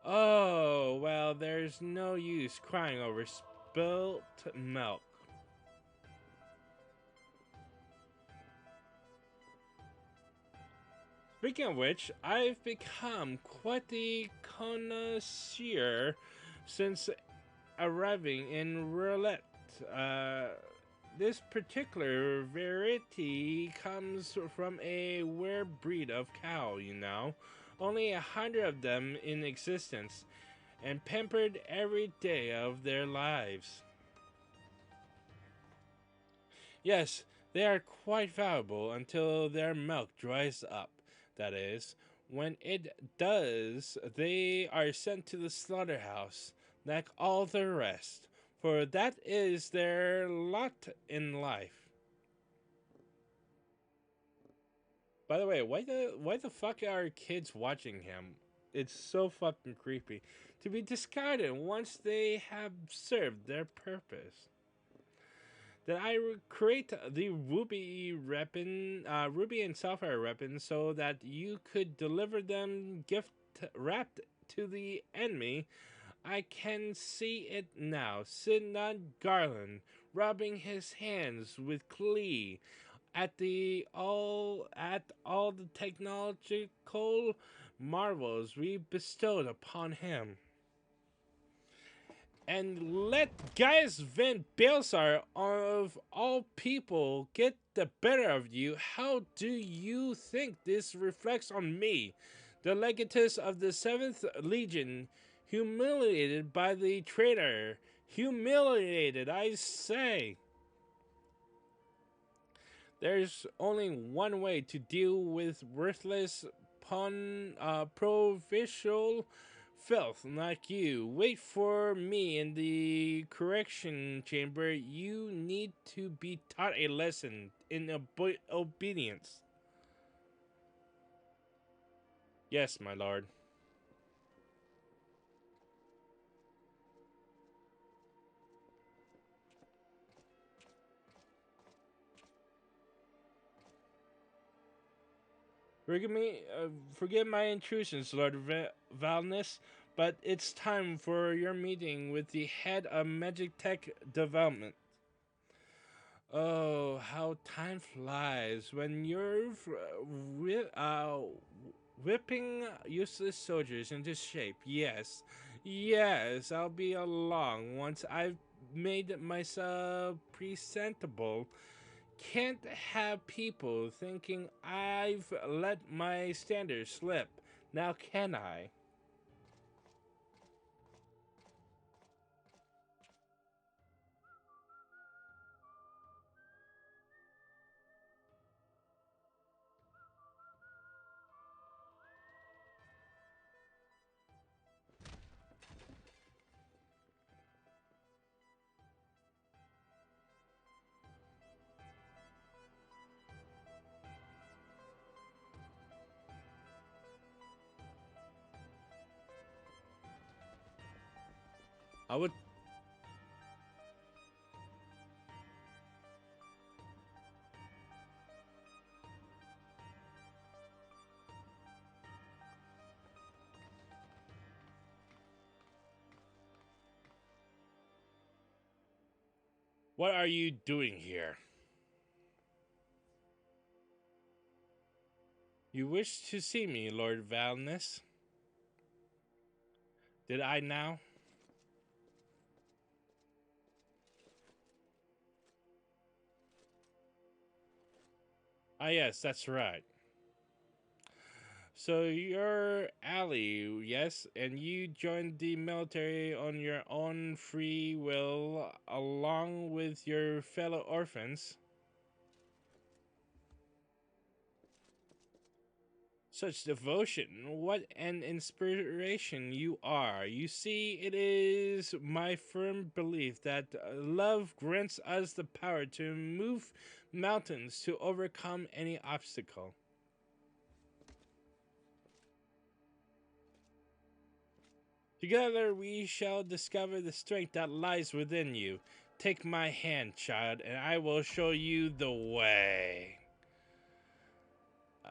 Oh, well, there's no use crying over spilt milk. Speaking of which, I've become quite the connoisseur since arriving in Roulette. This particular variety comes from a rare breed of cow, you know. Only 100 of them in existence, and pampered every day of their lives. Yes, they are quite valuable until their milk dries up. That is, when it does, they are sent to the slaughterhouse, like all the rest, for that is their lot in life. By the way, why the fuck are kids watching him? It's so fucking creepy. To be discarded once they have served their purpose. That I create the ruby and sapphire weapon, so that you could deliver them gift wrapped to the enemy. I can see it now. Sidney Garland rubbing his hands with glee at all the technological marvels we bestowed upon him. And let Gaius Van Balsar, of all people, get the better of you. How do you think this reflects on me, the legatus of the 7th Legion, humiliated by the traitor? Humiliated, I say. There's only one way to deal with worthless provincial Filth, like you. Wait for me in the correction chamber. You need to be taught a lesson in obedience. Yes, my lord. Forgive my intrusions, Lord Valnus, but it's time for your meeting with the head of Magic Tech Development. Oh, how time flies when you're whipping useless soldiers into shape. Yes, yes, I'll be along once I've made myself presentable. Can't have people thinking I've let my standards slip. Now can I? I would. What are you doing here? You wish to see me, Lord Valnus? Did I now? Ah, yes, that's right. So you're Ali, yes, and you joined the military on your own free will, along with your fellow orphans. Such devotion, what an inspiration you are. You see, it is my firm belief that love grants us the power to move mountains, to overcome any obstacle. Together we shall discover the strength that lies within you. Take my hand, child, and I will show you the way. Uh,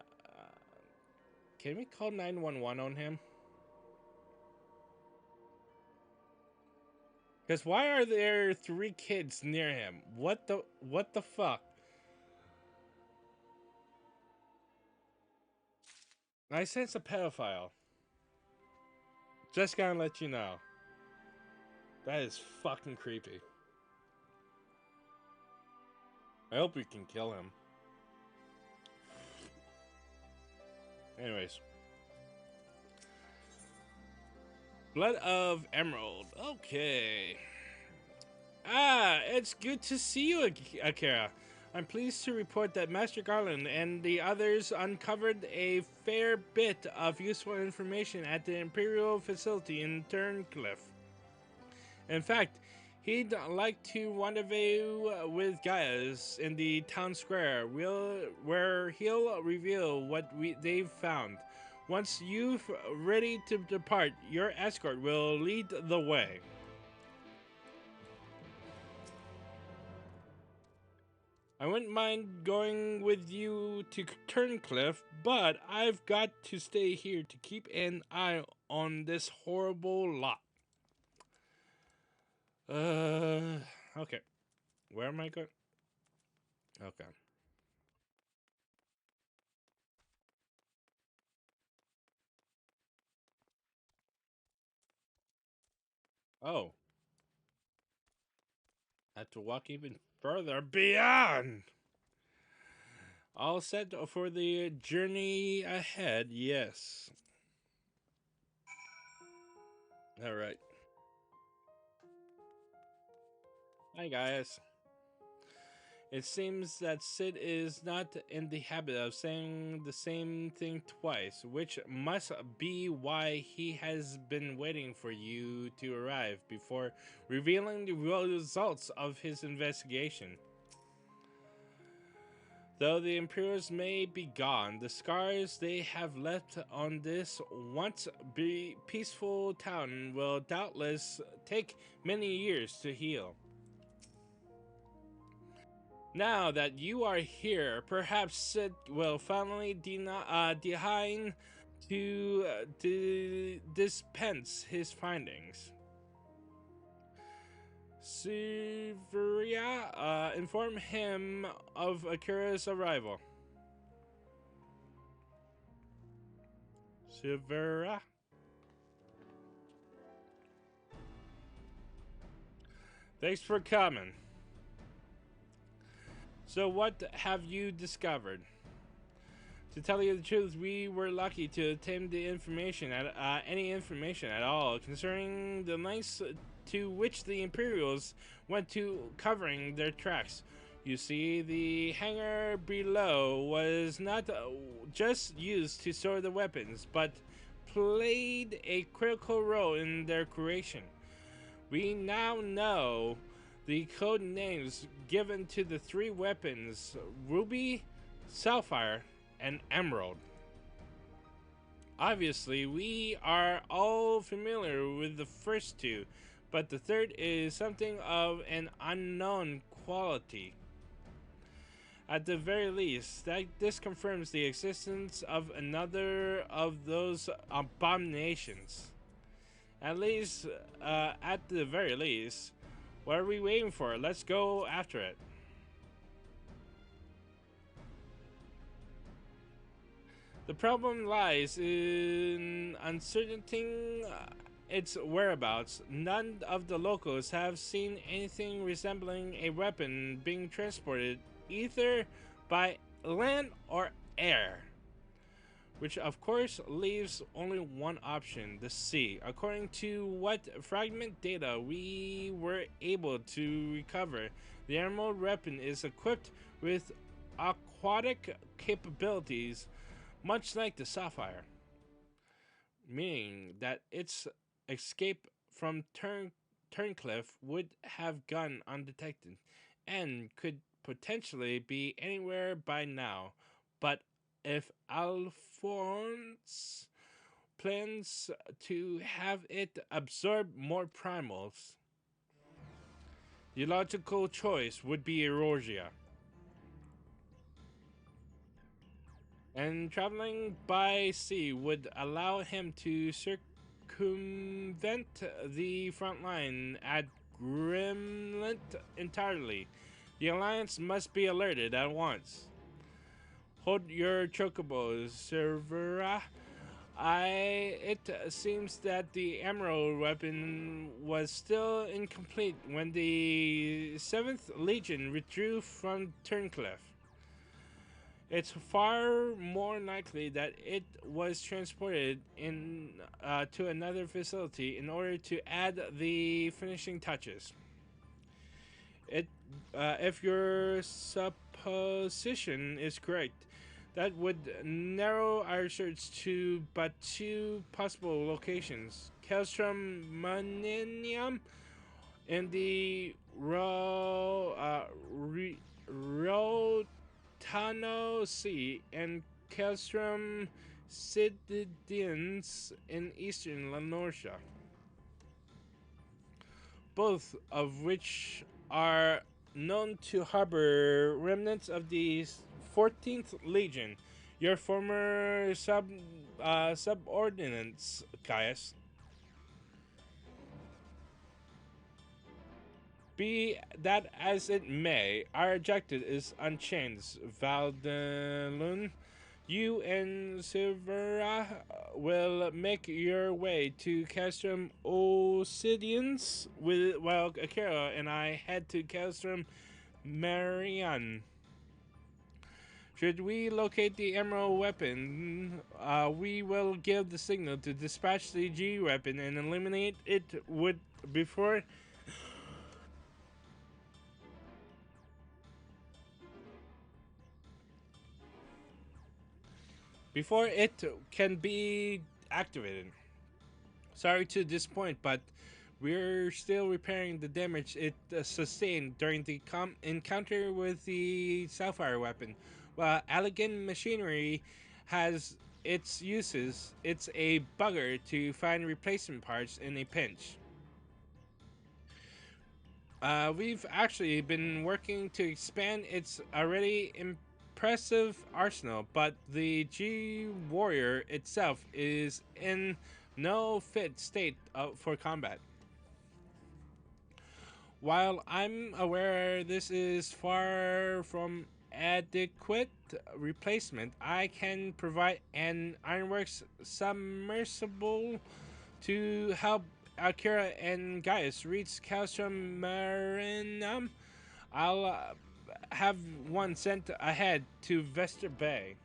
can we call 911 on him? Because why are there 3 kids near him? What the fuck? I sense a pedophile. Just gonna let you know. That is fucking creepy. I hope we can kill him. Anyways. Blood of Emerald. Okay. Ah, it's good to see you, Akira. I'm pleased to report that Master Garland and the others uncovered a fair bit of useful information at the Imperial facility in Turncliffe. In fact, he'd like to rendezvous with Gaius in the town square, where he'll reveal what they've found. Once you're ready to depart, your escort will lead the way. I wouldn't mind going with you to Turncliffe, but I've got to stay here to keep an eye on this horrible lot. Okay. Where am I going? Okay. Oh, I have to walk even further beyond. All set for the journey ahead, yes. All right. Hi, guys. It seems that Sid is not in the habit of saying the same thing twice, which must be why he has been waiting for you to arrive before revealing the results of his investigation. Though the Imperials may be gone, the scars they have left on this once peaceful town will doubtless take many years to heal. Now that you are here, perhaps Sid will finally deign to dispense his findings. Severia inform him of Akira's arrival. Severia, thanks for coming. So, what have you discovered? To tell you the truth, we were lucky to obtain the information any information at all concerning the lengths to which the Imperials went to covering their tracks. You see, the hangar below was not just used to store the weapons, but played a critical role in their creation. We now know the code names given to the three weapons: Ruby, Sapphire, and Emerald. Obviously, we are all familiar with the first two, but the third is something of an unknown quality. At the very least, this confirms the existence of another of those abominations. At the very least, what are we waiting for? Let's go after it. The problem lies in uncertaining its whereabouts. None of the locals have seen anything resembling a weapon being transported either by land or air. Which of course leaves only one option, the sea. According to what fragment data we were able to recover, the Emerald weapon is equipped with aquatic capabilities much like the Sapphire, meaning that its escape from Turncliffe would have gone undetected and could potentially be anywhere by now. But if Alphonse plans to have it absorb more primals, the logical choice would be Erosia. And traveling by sea would allow him to circumvent the front line at Grimlet entirely. The Alliance must be alerted at once. Hold your chocobos, Cervera. It seems that the Emerald weapon was still incomplete when the 7th Legion withdrew from Turncliffe. It's far more likely that it was transported to another facility in order to add the finishing touches. If your supposition is correct, that would narrow our search to but two possible locations: Kelstrom Millennium in the Rotano Sea and Kelstrom Siddians in eastern Lenortia, both of which are known to harbor remnants of the 14th Legion, your former subordinates, Caius. Be that as it may, our objective is unchanged. Valdelun, you and Silvera will make your way to Castrum Obsidians, while Akira and I head to Castrum Marian. Should we locate the Emerald weapon, we will give the signal to dispatch the G weapon and eliminate it before before it can be activated. Sorry to disappoint, but we're still repairing the damage it sustained during the encounter with the Sapphire weapon. While elegant machinery has its uses, it's a bugger to find replacement parts in a pinch. We've actually been working to expand its already impressive arsenal, but the G Warrior itself is in no fit state for combat. While I'm aware this is far from adequate replacement, I can provide an Ironworks submersible to help Akira and Gaius reach Calstrom Marinum. I'll have one sent ahead to Vester Bay.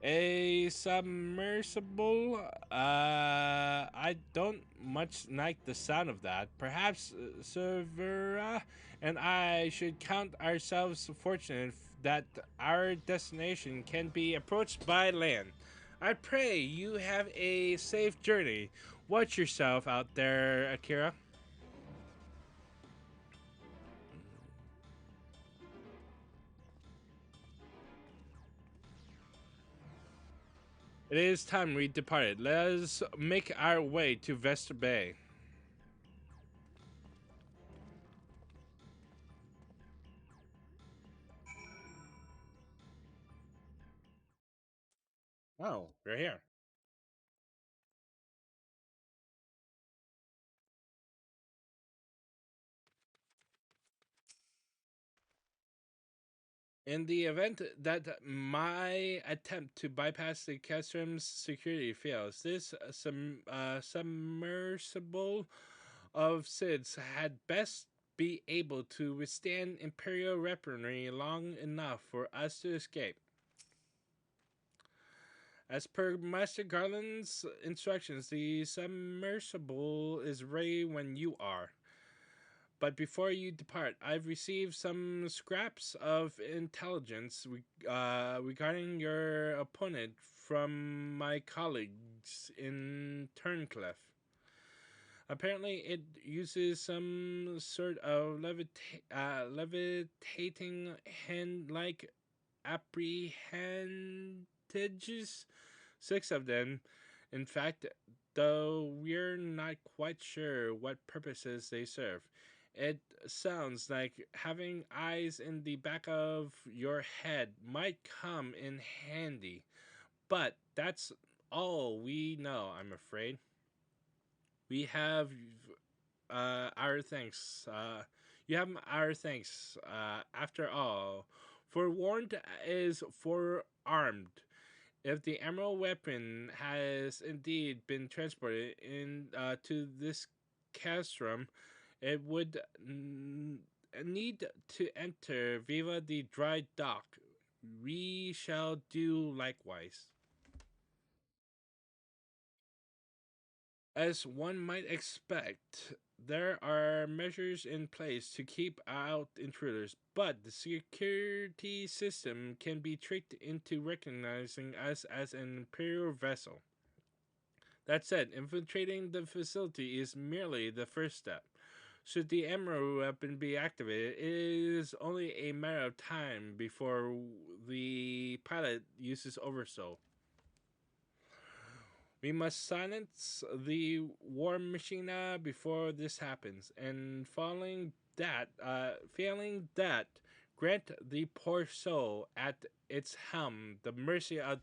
A submersible? I don't much like the sound of that. Perhaps Severa and I should count ourselves fortunate that our destination can be approached by land. I pray you have a safe journey. Watch yourself out there, Akira. It is time we departed. Let us make our way to Vester Bay. Oh, we're here. In the event that my attempt to bypass the customs security fails, this submersible of SIDS had best be able to withstand Imperial weaponry long enough for us to escape. As per Master Garland's instructions, the submersible is ready when you are. But before you depart, I've received some scraps of intelligence regarding your opponent from my colleagues in Turncliffe. Apparently, it uses some sort of levitating hand like apprehendages. Six of them, in fact, though we're not quite sure what purposes they serve. It sounds like having eyes in the back of your head might come in handy, but that's all we know, I'm afraid. We have our thanks. You have our thanks. After all, forewarned is forearmed. If the emerald weapon has indeed been transported in to this castrum, it would need to enter Viva the dry dock. We shall do likewise. As one might expect, there are measures in place to keep out intruders, but the security system can be tricked into recognizing us as an Imperial vessel. That said, infiltrating the facility is merely the first step. Should the Emerald weapon be activated, it is only a matter of time before the pilot uses Oversoul. We must silence the war machine before this happens, and failing that, grant the poor soul at its helm the mercy of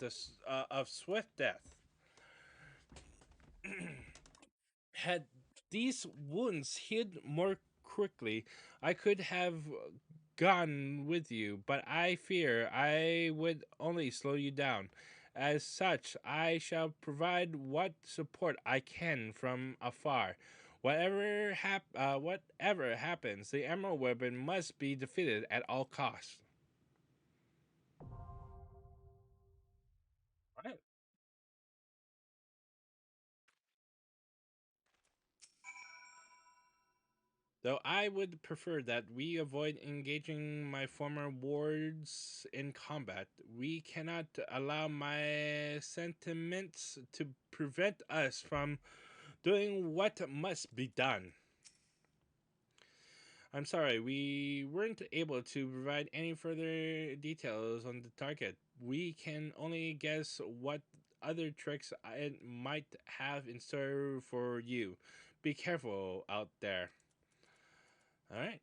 of swift death. Had these wounds healed more quickly, I could have gone with you, but I fear I would only slow you down. As such, I shall provide what support I can from afar. Whatever happens, the Emerald Weapon must be defeated at all costs. Right. Though I would prefer that we avoid engaging my former wards in combat, we cannot allow my sentiments to prevent us from doing what must be done. I'm sorry, we weren't able to provide any further details on the target. We can only guess what other tricks it might have in store for you. Be careful out there. All right.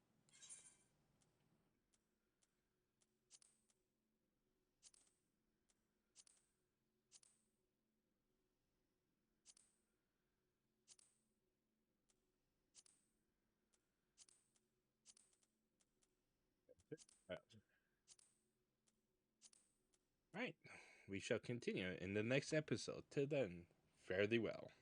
Uh, Right. We shall continue in the next episode. Till then, fare thee well.